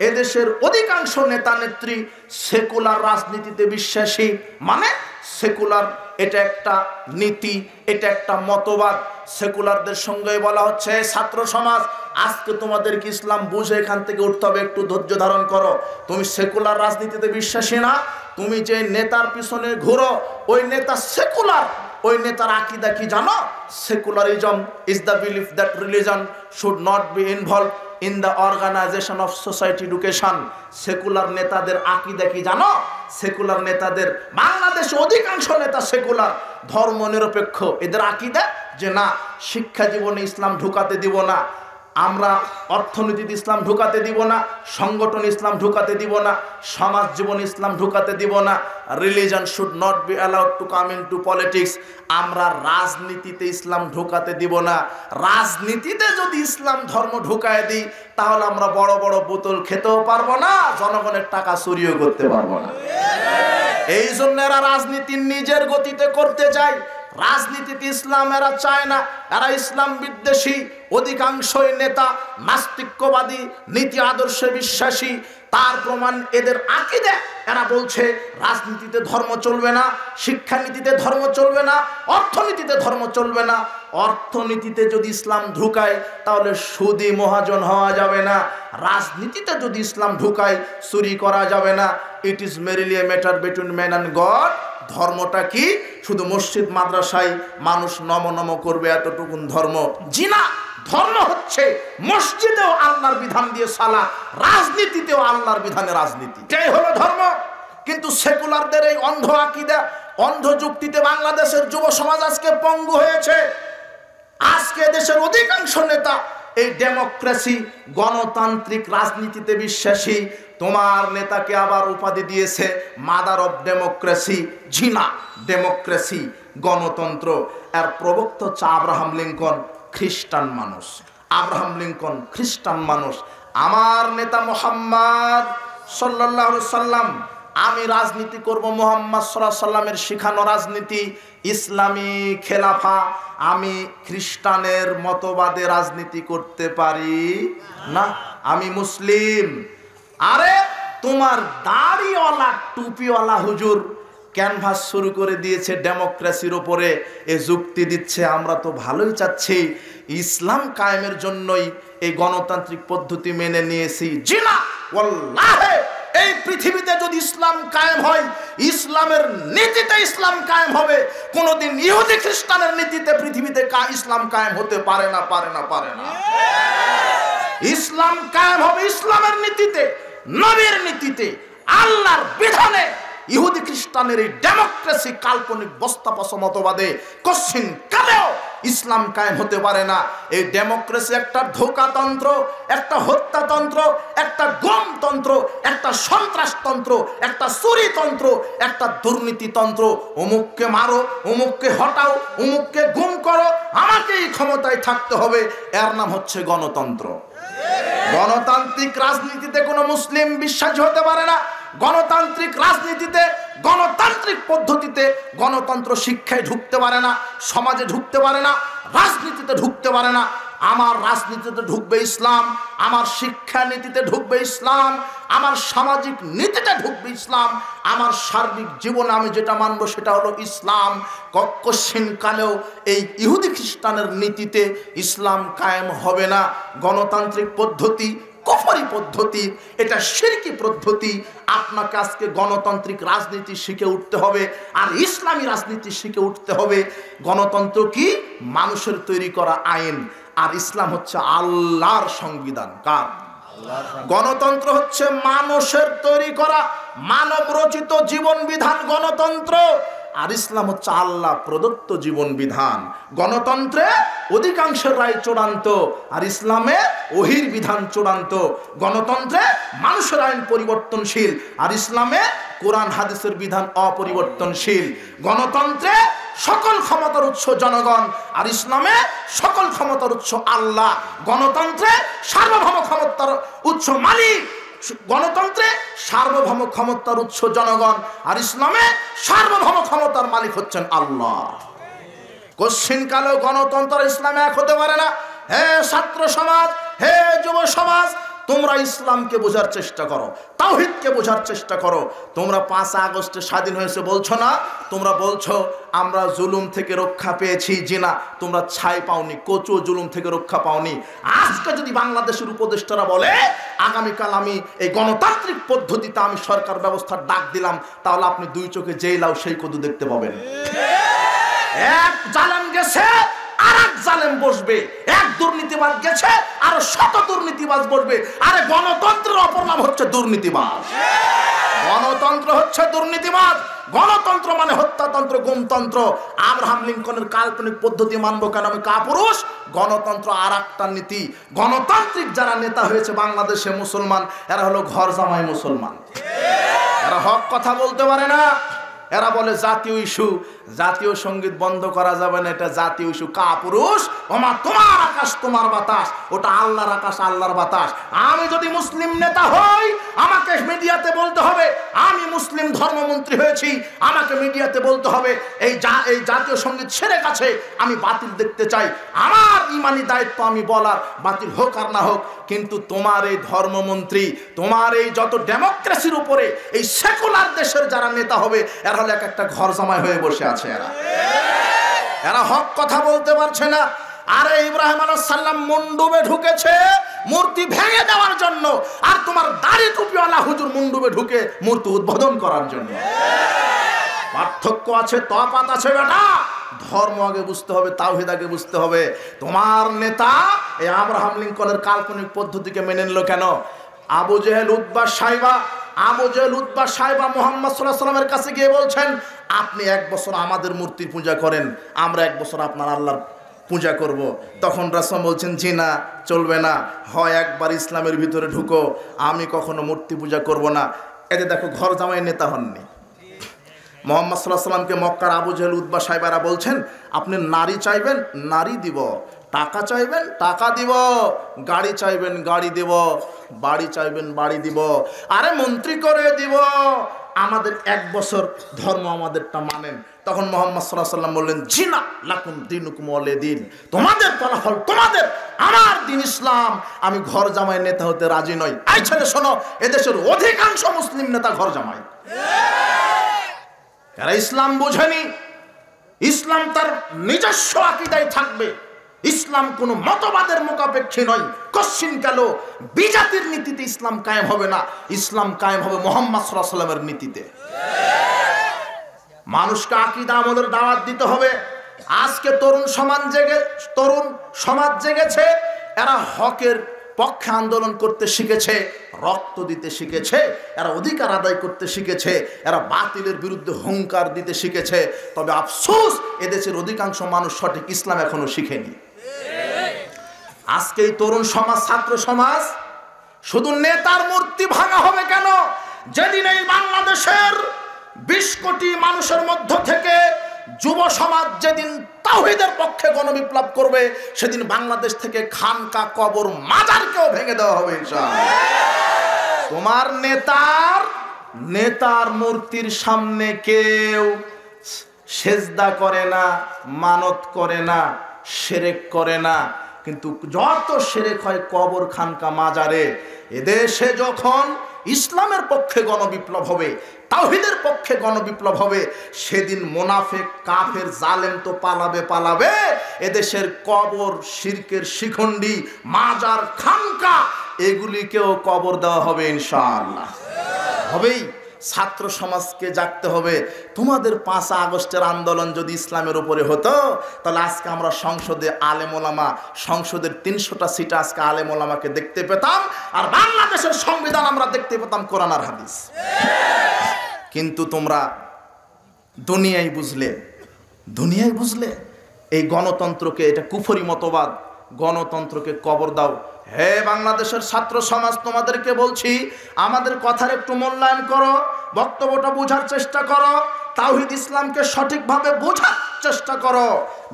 এদেশের অধিকাংশ নেতা নেত্রী সেকুলার রাজনীতিতে বিশ্বাসী। মানে সেকুলার এটা একটা নীতি, এটা একটা মতবাদ। সেকুলারদের সঙ্গে বলা হচ্ছে ছাত্র সমাজ, আজকে তোমাদেরকে ইসলাম বুঝে এখান থেকে উঠতে হবে, একটু ধৈর্য ধারণ করো। তুমি সেকুলার রাজনীতিতে বিশ্বাসী না, তুমি যে নেতার পিছনে ঘুরো ওই নেতা সেকুলার। ওই নেতার আকীদা কি জানো? Secularism is the belief that religion should not be involve in the organization of society education. Secular নেতাদের আকীদা কি জানো? সেকুলার নেতাদের, বাংলাদেশে অধিকাংশ নেতা সেকুলার, ধর্ম নিরপেক্ষ। এদের আকীদা যে না, শিক্ষা জীবনে ইসলাম ঢুকাতে দিব না, আমরা অর্থনীতিতে ইসলাম ঢুকাতে দিব না, সংগঠন ইসলাম ঢুকাতে দিব না, সমাজ জীবন ইসলাম ঢুকাতে দিব না, religion should not be allowed to come into politics. আমরা রাজনীতিতে ইসলাম ঢুকাতে দিব না। রাজনীতিতে যদি ইসলাম ধর্ম ঢুকায় দিই তাহলে আমরা বড় বড় বোতল খেতেও পারবো না, জনগণের টাকা চুরিও করতে পারবো না। এই জন্য এরা রাজনীতি নিজের গতিতে করতে চায়। রাজনীতিতে ইসলাম এরা চায় না, এরা ইসলাম বিদ্বেষী। অধিকাংশই নেতা নাস্তিক্যবাদী, নীতি আদর্শে বিশ্বাসী। তার প্রমাণ এদের আকীদা। এরা বলছে রাজনীতিতে ধর্ম চলবে না, শিক্ষানীতিতে ধর্ম চলবে না, অর্থনীতিতে ধর্ম চলবে না। অর্থনীতিতে যদি ইসলাম ঢুকায় তাহলে সুদী মহাজন হওয়া যাবে না। রাজনীতিতে যদি ইসলাম ঢুকায় চুরি করা যাবে না। It is merely a matter between man and God. ধর্মটা কি? শুধু মসজিদ মাদ্রাসায় মানুষ নম নম করবে এতটুকুন ধর্ম? জি না, ধর্ম হচ্ছে মসজিদেও আল্লাহর বিধান দিয়ে সালাত, রাজনীতিতেও আল্লাহর বিধানে রাজনীতি, এটাই হলো ধর্ম। কিন্তু সেকুলারদের এই অন্ধ আকীদা, অন্ধ যুক্তিতে বাংলাদেশের যুব সমাজ আজকে পঙ্গু হয়েছে। আজকে দেশের অধিকাংশ নেতা এই ডেমোক্রেসি, গণতান্ত্রিক রাজনীতিতে বিশ্বাসী। তোমার নেতাকে আবার উপাধি দিয়েছে মাদার অফ ডেমোক্রেসি। জি না, ডেমোক্রেসি, গণতন্ত্র এর প্রবক্তা হচ্ছে আব্রাহাম লিঙ্কন, খ্রিস্টান মানুষ। আব্রাহাম লিঙ্কন খ্রিস্টান মানুষ। আমার নেতা মুহাম্মদ সাল্লাল্লাহু আলাইহি সাল্লাম, আমি রাজনীতি করব মুহাম্মদ সাল্লাল্লাহু আলাইহি সাল্লামের শিখানো রাজনীতি, ইসলামী খেলাফা। আমি খ্রিস্টানের মতবাদে রাজনীতি করতে পারি না, আমি মুসলিম। আরে তোমার দাড়িওয়ালা টুপিওয়ালা হুজুর ক্যানভাস শুরু করে দিয়েছে ডেমোক্রেসির উপরে, এ যুক্তি দিচ্ছে আমরা তো ভালোই চাচ্ছি, ইসলাম কায়েমের জন্যই এই গণতান্ত্রিক পদ্ধতি মেনে নিয়েছি। জি না, ওয়াল্লাহি এই পৃথিবীতে যদি ইসলাম কায়েম হয়, ইসলামের নীতিতে ইসলাম কায়েম হবে। কোনদিন ইহুদি খ্রিস্টানের নীতিতে পৃথিবীতে ইসলাম কায়েম হতে পারে না, পারে না, পারে না। ইসলাম কায়েম হবে ইসলামের নীতিতে, নবীর নীতিতে, আল্লাহর বিধানে। ইহুদি খ্রিস্টানের এই ডেমোক্রেসি কাল্পনিক বস্তাপচ মতবাদে কশ্চিন কালেও ইসলাম কায়েম হতে পারে না। এই ডেমোক্রেসি একটা ধোঁকাতন্ত্র, একটা হত্যাতন্ত্র, একটা গমতন্ত্র, একটা সন্ত্রাসতন্ত্র, একটা চুরিতন্ত্র, একটা দুর্নীতিতন্ত্র। অমুককে মারো, অমুককে হটাও, অমুককে গুম করো, আমাকেই ক্ষমতায় থাকতে হবে। এর নাম হচ্ছে গণতন্ত্র। গণতান্ত্রিক রাজনীতিতে কোনো মুসলিম বিশ্বাসী হতে পারে না। গণতান্ত্রিক রাজনীতিতে, গণতান্ত্রিক পদ্ধতিতে গণতন্ত্র শিক্ষায় ঢুকতে পারে না, সমাজে ঢুকতে পারে না, রাজনীতিতে ঢুকতে পারে না। আমার রাজনীতিতে ঢুকবে ইসলাম, আমার শিক্ষানীতিতে ঢুকবে ইসলাম, আমার সামাজিক নীতিতে ঢুকবে ইসলাম, আমার সার্বিক জীবনে আমি যেটা মানব সেটা হলো ইসলাম। কশ্চিন কালেও এই ইহুদি খ্রিস্টানের নীতিতে ইসলাম কায়েম হবে না। গণতান্ত্রিক পদ্ধতি কুফরি পদ্ধতি, এটা শিরকি পদ্ধতি। আপনাকে আজকে গণতান্ত্রিক রাজনীতি শিখে উঠতে হবে, আর ইসলামী রাজনীতি শিখে উঠতে হবে। গণতন্ত্র কি? মানুষের তৈরি করা আইন, আর ইসলাম হচ্ছে আল্লাহর সংবিধান। কার? গণতন্ত্র হচ্ছে মানুষের তৈরি করা মানব রচিত জীবন বিধান গণতন্ত্র, আর ইসলাম হচ্ছে আল্লাহ প্রদত্ত জীবন বিধান। গণতন্ত্রে অধিকাংশের রায় চূড়ান্ত, আর ইসলামে ওহির বিধান চূড়ান্ত। গণতন্ত্রে মানুষের আইন পরিবর্তনশীল, আর ইসলামে কোরআন হাদিসের বিধান অপরিবর্তনশীল। গণতন্ত্রে সকল ক্ষমতার উৎস জনগণ, আর ইসলামে সকল ক্ষমতার উৎস আল্লাহ। গণতন্ত্রে সার্বভৌম ক্ষমতার উৎস মালিক, গণতন্ত্রে সার্বভৌম ক্ষমতার উৎস জনগণ, আর ইসলামে সার্বভৌম ক্ষমতার মালিক হচ্ছেন আল্লাহ। কশ্চিন কালেও গণতন্ত্র ইসলামে এক হতে পারে না। হে ছাত্র সমাজ, হে যুব সমাজ, তোমরা ইসলামকে বোঝার চেষ্টা করো, তাওহীদকে বোঝার চেষ্টা করো। তোমরা 5 আগস্টে স্বাধীন হয়েছে বলছো না, তোমরা বলছো আমরা জুলুম থেকে রক্ষা পেয়েছি। জি না, তোমরা ছাই পাওনি, কচু জুলুম থেকে রক্ষা পাওনি। আজকে যদি বাংলাদেশের উপদেষ্টারা বলে আগামীকাল আমি এই গণতান্ত্রিক পদ্ধতিতে আমি সরকার ব্যবস্থার ডাক দিলাম, তাহলে আপনি 2 চোখে যেই লাও সেই কদু দেখতে পাবেন। এক জালেম গেছে, আর এক জালেম বসবে, এক দুর্নীতিবাজ গেছে আর শত দুর্নীতিবাজ বসবে। আরে গণতন্ত্রের অপর নাম হচ্ছে দুর্নীতিবাজ। গণতন্ত্র হচ্ছে দুর্নীতিবাজ। গণতন্ত্র মানে হত্যাতন্ত্র, গুমতন্ত্র। আব্রাহাম লিঙ্কনের কাল্পনিক পদ্ধতি মানবো কেন? আমি কাপুরুষ। গণতন্ত্র আর একটা নীতি। গণতান্ত্রিক যারা নেতা হয়েছে বাংলাদেশে মুসলমান, এরা হলো ঘর জামাই মুসলমান। এরা হক কথা বলতে পারে না। এরা বলে জাতীয় ইস্যু, জাতীয় সঙ্গীত বন্ধ করা যাবে না, এটা জাতীয় ইস্যু। কাপুরুষ। ওমা তোমার আকাশ তোমার বাতাস, ওটা আল্লাহর আকাশ আল্লাহর বাতাস। আমি যদি মুসলিম নেতা হই, আমাকে মিডিয়াতে বলতে হবে আমি মুসলিম ধর্মমন্ত্রী হয়েছি। আমাকে মিডিয়াতে বলতে হবে এই জাতীয় সঙ্গীত ছেড়ে গেছে, আমি বাতিল দেখতে চাই। আমার ইমানি দায়িত্ব আমি বলার, বাতিল হোক আর না হোক। কিন্তু তোমার এই ধর্মমন্ত্রী, তোমার এই যত ডেমোক্রেসির উপরে এই সেকুলার দেশের যারা নেতা হবে, এরা হলো এক একটা ঘর জামাই হয়ে বসে আছে। এরা হক কথা বলতে পারছে না। আরে ইব্রাহিম আলাইহিস সালাম মুন্ডুবে ঢুকেছে মূর্তি ভেঙে দেওয়ার জন্য, আর তোমার দাড়ি টুপিওয়ালা হুজুর মুন্ডুবে ঢুকে মূর্তি উদ্বোধন করার জন্য। পার্থক্য আছে, তফাৎ আছে বেটা। ধর্ম আগে বুঝতে হবে, তাওহীদ আগে বুঝতে হবে। তোমার নেতা এই আব্রাহাম লিঙ্কনের কাল্পনিক পদ্ধতিকে মেনে নিল কেন? আবু জেহেল, উতবা, সাইবা। আবু জেহেল, উতবা, সাইবা মুহাম্মদ সাল্লাল্লাহু আলাইহি ওয়াসাল্লামের কাছে গিয়ে বলছেন, আপনি এক বছর আমাদের মূর্তির পূজা করেন, আমরা এক বছর আপনার আল্লাহর পূজা করব। তখন রাসূল বলছেন, জি না, চলবে না, হয় একবার ইসলামের ভিতরে ঢুকো, আমি কখনো মূর্তি পূজা করব না। এতে দেখো ঘর জামাই নেতা হননি। মুহাম্মদ সাল্লাল্লাহু আলাইহি ওয়াসাল্লামকে মক্কার আবু জেহেল, উতবা, সাইবারা বলছেন, আপনি নারী চাইবেন, নারী দিব, টাকা চাইবেন, টাকা দিব, গাড়ি চাইবেন, গাড়ি দিব, বাড়ি চাইবেন, বাড়ি দিব, আরে মন্ত্রী করে দিব, আমাদের এক বছর ধর্ম আমাদেরটা মানেন। তখন মুহাম্মদ সাল্লাল্লাহু আলাইহি ওয়াসাল্লাম বললেন, জিনা লাকুম দিনুকুম ওয়ালিয়া দিন, তোমাদের ফলাফল তোমাদের, আমার দিন ইসলাম। আমি ঘর জামাই নেতা হতে রাজি নই। এই ছেলে শোনো, এদেশের অধিকাংশ মুসলিম নেতা ঘর জামাই। এরা ইসলাম বোঝেনি। ইসলাম তার নিজস্ব আকীদায় থাকবে। ইসলাম কোন মতবাদের মোকাপেক্ষী নয়। কশ্চিনকাল বিজাতির নীতিতে ইসলাম কায়েম হবে না। ইসলাম কায়েম হবে মুহাম্মদ সাল্লাল্লাহু আলাইহি ওয়াসাল্লামের নীতিতে। মানুষকে আকীদা আমলের দাওয়াত দিতে হবে। আজকে তরুণ সমাজ জেগেছে। এরা হকের পক্ষে আন্দোলন করতে শিখেছে, রক্ত দিতে শিখেছে, এরা অধিকার আদায় করতে শিখেছে, এরা বাতিলের বিরুদ্ধে হুঙ্কার দিতে শিখেছে। তবে আফসোস, এদেশের অধিকাংশ মানুষ সঠিক ইসলাম এখনো শিখেনি। আজকে এই তরুণ সমাজ, ছাত্র সমাজ, শুধু নেতার মূর্তি ভাঙা হবে কেন? যেদিন এই বাংলাদেশের 20 কোটি মানুষের মধ্য থেকে যুব সমাজ যেদিন তাওহীদের পক্ষে গণবিপ্লব করবে, সেদিন বাংলাদেশ থেকে খানকা, কবর, মাজারকেও ভেঙে দেওয়া হবে ইনশাআল্লাহ। তোমার নেতার মূর্তির সামনে কেউ সেজদা করে না, মানত করে না, শিরক করে না। কিন্তু যত শিরক হয় কবর, খানকা, মাজারে। এদেশে যখন ইসলামের পক্ষে গণবিপ্লব হবে, তাওহীদের পক্ষে গণবিপ্লব হবে, সেদিন মুনাফিক, কাফের, জালেম তো পালাবে। এদেশের কবর, শিরকের শিখণ্ডি, মাজার, খানকা, এগুলিকেও কবর দেওয়া হবে ইনশাআল্লাহ। হবেই। ছাত্র সমাজকে জাগতে হবে। তোমাদের 5 আগস্টের আন্দোলন যদি ইসলামের উপরে হতো, তাহলে আজকে আমরা সংসদে আলেম ওলামা, সংসদের 300টা সিটে আজকে আলেম ওলামাকে দেখতে পেতাম, আর বাংলাদেশের সংবিধান আমরা দেখতে পেতাম কোরআন আর হাদিস। কিন্তু তোমরা দুনিয়ায় বুঝলে এই গণতন্ত্রকে, এটা কুফরি মতবাদ, গণতন্ত্রকে কবর দাও। হে বাংলাদেশের ছাত্র সমাজ, তোমাদেরকে বলছি, আমাদের কথার একটু মূল্যায়ন করো, বক্তব্যটা বোঝার চেষ্টা করো, তাওহীদ ইসলামকে সঠিকভাবে বোঝার চেষ্টা করো।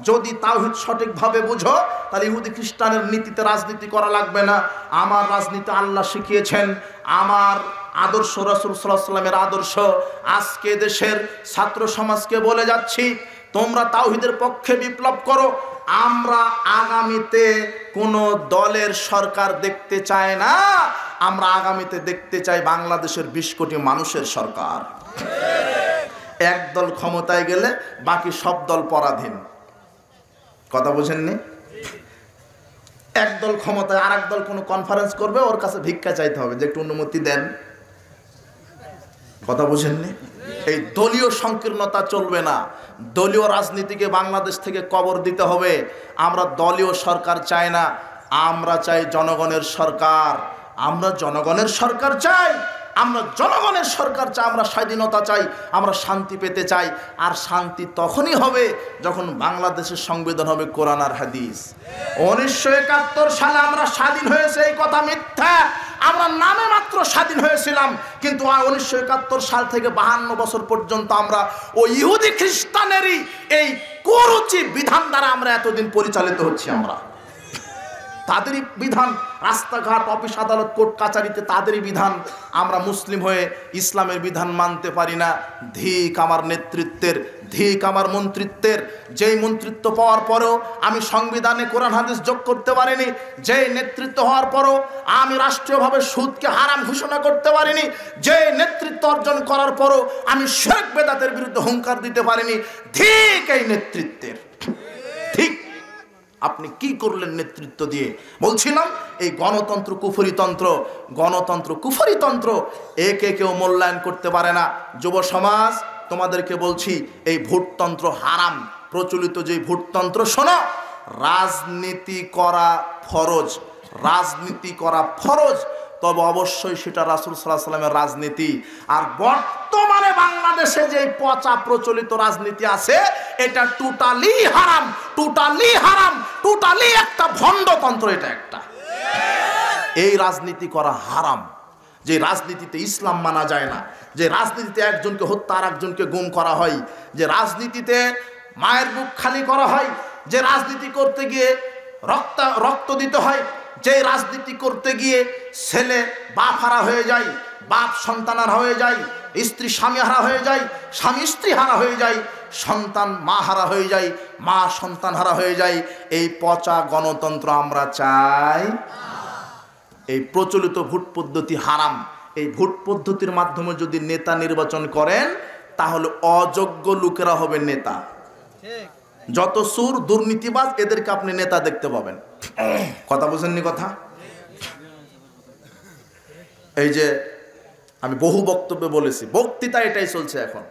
যদি তাওহীদ সঠিকভাবে বুঝো, তাহলে ইহুদি খ্রিস্টানের নীতিতে রাজনীতি করা লাগবে না। আমার রাজনীতি আল্লাহ শিখিয়েছেন, আমার আদর্শ রাসূল সাল্লাল্লাহু আলাইহি ওয়াসাল্লামের আদর্শ। আজকে দেশের ছাত্র সমাজকে বলে যাচ্ছি, তোমরা তাওহীদের পক্ষে বিপ্লব করো। আমরা আগামীতে কোন দলের সরকার দেখতে চাই না, আমরা আগামীতে দেখতে চাই বাংলাদেশের 20 কোটি মানুষের সরকার। এক দল ক্ষমতায় গেলে বাকি সব দল পরাধীন। কথা বুঝেননি? এক দল ক্ষমতায়, আর এক দল কোনো কনফারেন্স করবে, ওর কাছে ভিক্ষা চাইতে হবে যে একটু অনুমতি দেন। কথা বুঝেননি? এই দলীয় সংকীর্ণতা চলবে না। দলীয় রাজনীতিকে বাংলাদেশ থেকে কবর দিতে হবে। আমরা দলীয় সরকার চাই না, আমরা চাই জনগণের সরকার। আমরা জনগণের সরকার চাই, আমরা জনগণের সরকার চাই, আমরা স্বাধীনতা চাই, আমরা শান্তি পেতে চাই। আর শান্তি তখনই হবে যখন বাংলাদেশের সংবিধান হবে কোরআন আর হাদিস। 1971 সালে আমরা স্বাধীন হয়েছে এই কথা মিথ্যা। আমরা নামে মাত্র স্বাধীন হয়েছিলাম, কিন্তু 1971 সাল থেকে 52 বছর পর্যন্ত আমরা ওই ইহুদি খ্রিস্টানেরই এই কুরুচি বিধান দ্বারা আমরা এতদিন পরিচালিত হচ্ছি। আমরা তাদেরই বিধান, রাস্তাঘাট, অফিস, আদালত, কোর্ট কাচারিতে তাদেরই বিধান। আমরা মুসলিম হয়ে ইসলামের বিধান মানতে পারি না। ধিক আমার নেতৃত্বের, ধিক আমার মন্ত্রিত্বের। যেই মন্ত্রিত্ব পাওয়ার পরেও আমি সংবিধানে কোরআন হাদিস যোগ করতে পারিনি, যেই নেতৃত্ব হওয়ার পরও আমি রাষ্ট্রীয়ভাবে সুদকে হারাম ঘোষণা করতে পারিনি, যে নেতৃত্ব অর্জন করার পরও আমি শিরক বেদাতের বিরুদ্ধে হুঙ্কার দিতে পারিনি, ধিক এই নেতৃত্বের। ঠিক আপনি কি করলেন নেতৃত্ব দিয়ে? বলছিলাম এই গণতন্ত্র কুফরিতন্ত্র, গণতন্ত্র কুফরিতন্ত্র, একে কেউ মূল্যায়ন করতে পারে না। যুব সমাজ, তোমাদেরকে বলছি এই ভোটতন্ত্র হারাম। প্রচলিত যে ভোটতন্ত্র, শোনো, রাজনীতি করা ফরজ, রাজনীতি করা ফরজ, তবে অবশ্যই সেটা রাসূল সাল্লাল্লাহু আলাইহি ওয়াসাল্লামের রাজনীতি। আর বর্তমানে বাংলাদেশে যে পচা প্রচলিত রাজনীতি আছে, এটা টোটালি হারাম, টোটালি হারাম, টোটালি একটা ভণ্ডতন্ত্র। এটা একটা, এই রাজনীতি করা হারাম। যে রাজনীতিতে ইসলাম মানা যায় না, যে রাজনীতিতে একজনকে হত্যা আর একজনকে গুম করা হয়, যে রাজনীতিতে মায়ের বুক খালি করা হয়, যে রাজনীতি করতে গিয়ে রক্ত দিতে হয়, যে রাজনীতি করতে গিয়ে ছেলে বাপ হারা হয়ে যায়, বাপ সন্তান হারা হয়ে যায়, স্ত্রী স্বামী হারা হয়ে যায়, স্বামী স্ত্রী হারা হয়ে যায়, সন্তান মা হারা হয়ে যায়, মা সন্তান হারা হয়ে যায়, এই পচা গণতন্ত্র আমরা চাই। এই প্রচলিত ভোট পদ্ধতি হারাম। এই ভোট পদ্ধতির মাধ্যমে যদি নেতা নির্বাচন করেন, তাহলে অযোগ্য লোকেরা হবে নেতা। যত সুর দুর্নীতিবাজ, এদেরকে আপনি নেতা দেখতে পাবেন। কথা বুঝেননি? কথা, এই যে আমি বহু বক্তব্যে বলেছি, বক্তৃতা এটাই চলছে এখন।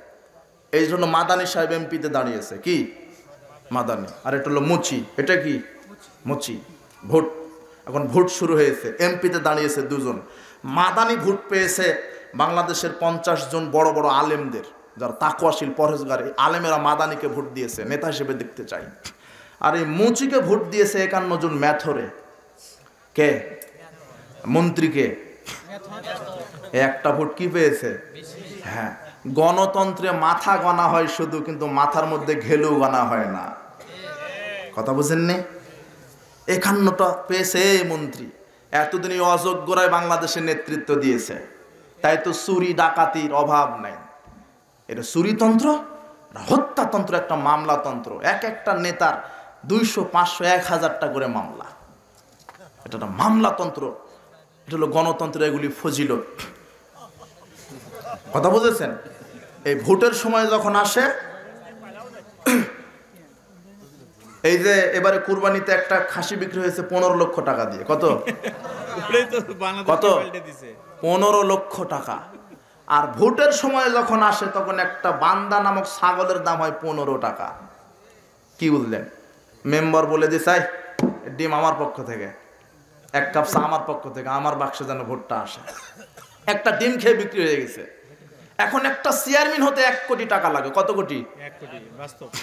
এই জন্য মাদানী সাহেব এমপিতে দাঁড়িয়েছে। কি মাদানী? আর এটা হলো মুচি। এটা কি মুচি? ভোট, এখন ভোট শুরু হয়েছে। এমপিতে দাঁড়িয়েছে দুজন। মাদানী ভোট পেয়েছে বাংলাদেশের 50 জন বড় বড় আলেমদের, যারা তাকওয়াশীল পরহেজগার, এই আলেমেরা মাদানীকে ভোট দিয়েছে, নেতা হিসেবে দেখতে চাই। আর এই মুচিকে ভোট দিয়েছে 51 জন ম্যাথরে। কে? মন্ত্রীকে। একটা ভোট কি পেয়েছে? হ্যাঁ, গণতন্ত্রে মাথা গণা হয় শুধু, কিন্তু মাথার মধ্যে ঘেলু গণা হয় না। কথা বুঝেননি? 51টা পেয়েছে এই মন্ত্রী। এতদিন এই অযোগ্যরাই বাংলাদেশের নেতৃত্ব দিয়েছে। তাই তো চুরি ডাকাতির অভাব নাই। এটা চুরিতন্ত্র, হত্যাতন্ত্র, একটা মামলাতন্ত্র। এক একটা নেতার 200, 500, 1000টা করে মামলা। এটা একটা মামলাতন্ত্র। এটা হলো গণতন্ত্র, এগুলি ফজিলত। কথা বুঝেছেন? এই ভোটের সময় যখন আসে, এই যে এবারে কুরবানিতে একটা খাসি বিক্রি হয়েছে 15 লক্ষ টাকা দিয়ে। কত? কত? 15 লক্ষ টাকা। আর ভোটের সময় যখন আসে, তখন একটা বান্দা নামক ছাগলের দাম হয় 15 টাকা। কি বুঝলেন? মেম্বার বলে যে, চাই ডিম আমার পক্ষ থেকে, 1 কাপ চা আমার পক্ষ থেকে, আমার বাক্সে যেন ভোটটা আসে। একটা ডিম খেয়ে বিক্রি হয়ে গেছে। এখন একটা চেয়ারম্যান হতে 1 কোটি টাকা লাগে। কত কোটি? 1 কোটি।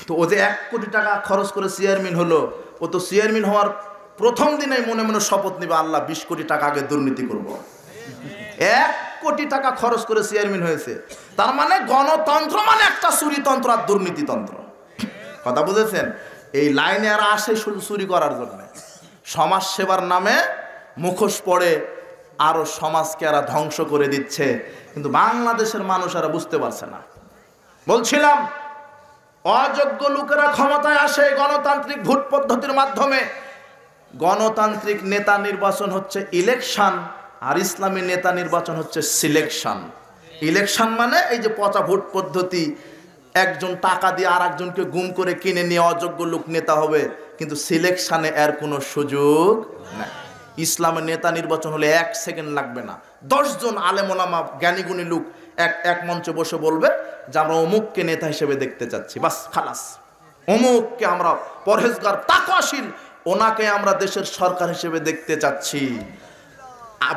তো ও যে 1 কোটি টাকা খরচ করে চেয়ারম্যান হলো, ও তো চেয়ারম্যান হওয়ার প্রথম দিনেই মনে মনে শপথ নিবে, আল্লাহ 20 কোটি টাকা আগে দুর্নীতি করব। 1 কোটি টাকা খরচ করে চেয়ারম্যান হয়েছে। তার মানে গণতন্ত্র মানে একটা চুরিতন্ত্র আর দুর্নীতিতন্ত্র। কথা বুঝেছেন? এই লাইনে আর আসে শুধু চুরি করার জন্য। সমাজ সেবার নামে মুখোশ পড়ে আরো সমাজকে এরা ধ্বংস করে দিচ্ছে, কিন্তু বাংলাদেশের মানুষ এরা বুঝতে পারছে না। বলছিলাম, অযোগ্য লোকেরা ক্ষমতায় আসে গণতান্ত্রিক ভোট পদ্ধতির মাধ্যমে। গণতান্ত্রিক নেতা নির্বাচন হচ্ছে ইলেকশন, আর ইসলামী নেতা নির্বাচন হচ্ছে সিলেকশন। ইলেকশন মানে এই যে পচা ভোট পদ্ধতি, একজন টাকা দিয়ে আর একজনকে গুম করে কিনে নিয়ে অযোগ্য লোক নেতা হবে, কিন্তু সিলেকশনে এর কোনো সুযোগ নাই। ইসলামের নেতা নির্বাচন হলে 1 সেকেন্ড লাগবে না। 10 জন আলেম ওলামা জ্ঞানীগুণী লোক এক মঞ্চে বসে বলবে যে আমরা অমুককে নেতা হিসেবে দেখতে চাচ্ছি, বাস খালাস। অমুককে আমরা পরহেজগার তাকওয়াশীল, ওনাকে আমরা দেশের সরকার হিসেবে দেখতে চাচ্ছি।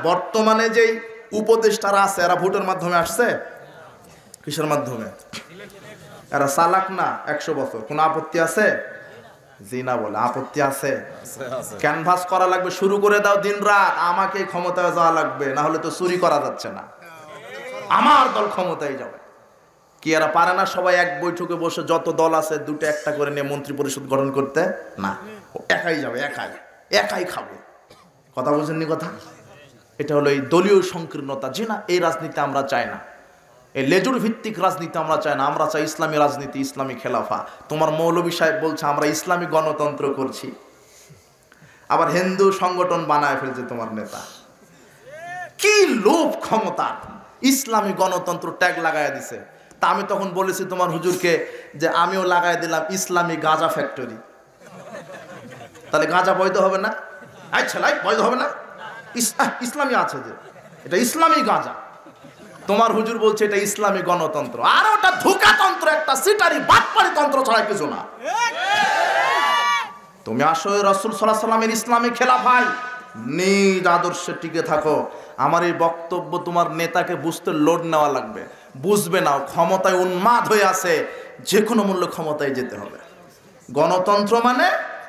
বর্তমানে যেই উপদেষ্টারা আছে এরা ভোটের মাধ্যমে আসছে, কিসের মাধ্যমে? এরা চালাক না 100 বছর। কোনো আপত্তি আছে? জি না বলে। আপত্তি আছে? ক্যানভাস করা লাগবে, শুরু করে দাও দিন রাত, আমাকে ক্ষমতায় যাওয়া লাগবে, না হলে তো চুরি করা যাচ্ছে না, আমার দল ক্ষমতায় যাবে। কি এরা পারে না সবাই এক বৈঠকে বসে যত দল আছে দুটো একটা করে নিয়ে মন্ত্রী পরিষদ গঠন করতে? না, একাই যাবে, একাই খাবে। কথা বুঝেননি কথা? এটা হলো এই দলীয় সংকীর্ণতা। জি না, এই রাজনীতি আমরা চাই না, এই লেজুর ভিত্তিক রাজনীতি আমরা চাই না। আমরা চাই ইসলামী রাজনীতি, ইসলামী খেলাফা। তোমার মৌলভী সাহেব বলছে আমরা ইসলামী গণতন্ত্র করছি, আবার হিন্দু সংগঠন বানায় ফেলছে তোমার নেতা। কি লোভ ক্ষমতা! ইসলামী গণতন্ত্র ট্যাগ লাগায় দিছে। তা আমি তখন বলেছি তোমার হুজুরকে যে আমিও লাগাই দিলাম ইসলামী গাঁজা ফ্যাক্টরি। তাহলে গাঁজা বৈধ হবে না? আচ্ছা লাই বৈধ হবে না? ইসলামী আছে যে এটা ইসলামী গাঁজা, তোমার হুজুর বলছে এটা ইসলামী গণতন্ত্র। আর ওটা ধোঁকাতন্ত্র, একটা সিটারি বাটপারি তন্ত্র ছাড়া কিছু না। তুমি আসো রাসূল সাল্লাল্লাহু আলাইহি ওয়াসাল্লামের ইসলামী খেলাফায় নিজ আদর্শে টিকে থাকো। আমার এই বক্তব্য তোমার নেতাকে বুঝতে লোড নেওয়া লাগবে, বুঝবে না, ক্ষমতায় উন্মাদ হয়ে আছে, যে কোনো মূল্যে ক্ষমতায় যেতে হবে। গণতন্ত্র মানে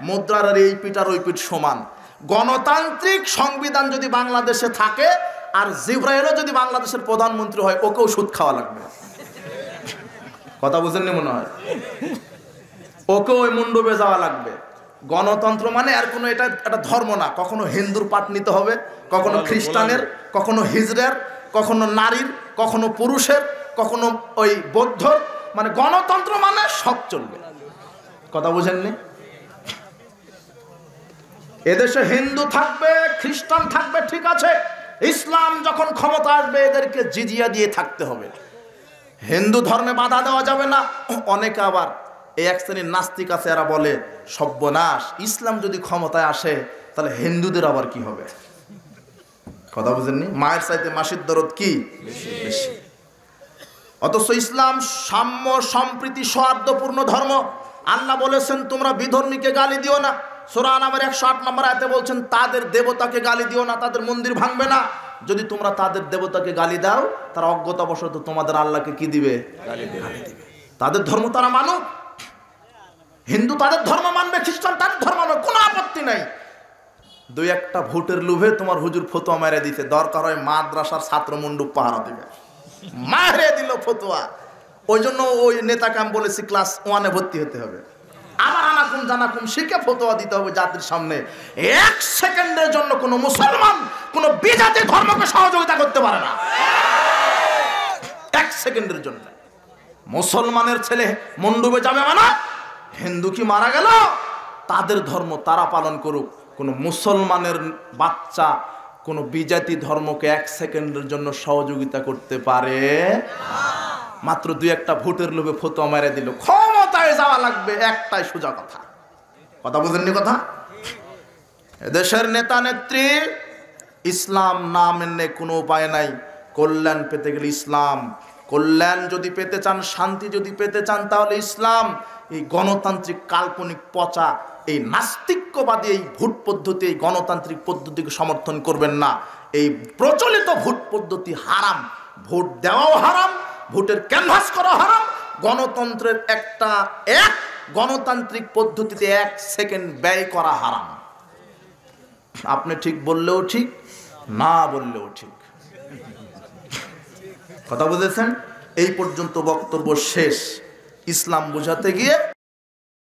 মুদ্রার এই পিঠ আর ওই পিঠ সমান। গণতান্ত্রিক সংবিধান যদি বাংলাদেশে থাকে আর জিব্রাইলও যদি বাংলাদেশের প্রধানমন্ত্রী হয়, ওকেও সুদ খাওয়া লাগবে। কথা বুঝেননি মনে হয়? ওকেও ওই মণ্ডপে যাওয়া লাগবে। গণতন্ত্র মানে আর কোনো এটা একটা ধর্ম না। কখনো হিন্দুর পাঠ নিতে হবে, কখনো খ্রিস্টানের, কখনো হিজড়ের, কখনো নারীর, কখনো পুরুষের, কখনো ওই বৌদ্ধর। মানে গণতন্ত্র মানে সব চলবে। কথা বুঝেননি? এদেশে হিন্দু থাকবে, খ্রিস্টান থাকবে, ঠিক আছে। ইসলাম যখন ক্ষমতা আসবে এদেরকে জিজিয়া দিয়ে থাকতে হবে। হিন্দু ধর্মে বাধা দেওয়া যাবে না। অনেকে আবার এই এক শ্রেণীর নাস্তিক আছে, এরা বলে সর্বনাশ, ইসলাম যদি ক্ষমতায় আসে তাহলে হিন্দুদের আবার কি হবে? কথা বুঝেননি? মায়ের চাইতে মাসির দরদ কি বেশি। অথচ ইসলাম সাম্য, সম্প্রীতি, সৌহার্দ্যপূর্ণ ধর্ম। আল্লাহ বলেছেন তোমরা বিধর্মীকে গালি দিও না। সূরা আনামের 108 নম্বর আয়াতে বলছেন তাদের দেবতাকে গালি দিও না, তাদের মন্দির ভাঙবে না। যদি তোমরা তাদের দেবতাকে গালি দাও, তারা অজ্ঞতাবশত তোমাদের আল্লাহকে কি দিবে? গালি দিবে। তাদের ধর্ম তারা মানুক। হিন্দু তাদের ধর্ম মানবে, খ্রিস্টান তাদের ধর্ম মানবে, কোনো আপত্তি নাই। দুই একটা ভোটের লোভে তোমার হুজুর ফতোয়া মেরে দিতে, দরকার হয় মাদ্রাসার ছাত্র মণ্ডপ পাহারা দিবে, মারে দিল ফতোয়া। ওই জন্য ওই নেতাকে আমি বলেছি ক্লাস 1-এ ভর্তি হতে হবে, আবার আনাকুম জানাকুম শিখে ফতোয়া দিতে হবে জাতির সামনে। 1 সেকেন্ডের জন্য কোনো মুসলমান কোনো বিজাতি ধর্মকে সহযোগিতা করতে পারে না। 1 সেকেন্ডের জন্য মুসলমানের ছেলে মণ্ডপে যাবে মানে হিন্দু কি মারা গেল, তাদের ধর্ম তারা পালন করুক। কোনো মুসলমানের বাচ্চা কোনো বিজাতি ধর্মকে 1 সেকেন্ডের জন্য সহযোগিতা করতে পারে? মাত্র 2-1টা ভোটের লোভে ফতোয়া মেরে দিল, ক্ষমতায় যাওয়া লাগবে, একটাই সোজা কথা। কথা বুঝেননি কথা? দেশের নেতা নেত্রী ইসলাম না মেনে কোনো উপায় নাই। কল্যাণ পেতে গেলে ইসলাম, কল্যাণ যদি পেতে চান, শান্তি যদি পেতে চান, তাহলে ইসলাম। এই গণতান্ত্রিক কাল্পনিক পচা এই নাস্তিক্যবাদী এই ভোট পদ্ধতি, এই গণতান্ত্রিক পদ্ধতিকে সমর্থন করবেন না। এই প্রচলিত ভোট পদ্ধতি হারাম, ভোট দেওয়াও হারাম, ভোটের ক্যানভাস করা হারাম। গণতন্ত্রের এক গণতান্ত্রিক পদ্ধতিতে 1 সেকেন্ড ব্যয় করা হারাম। আপনি ঠিক বললেও ঠিক, না বললেও ঠিক। কথা বুঝেছেন? এই পর্যন্ত বক্তব্য শেষ। ইসলাম বোঝাতে গিয়ে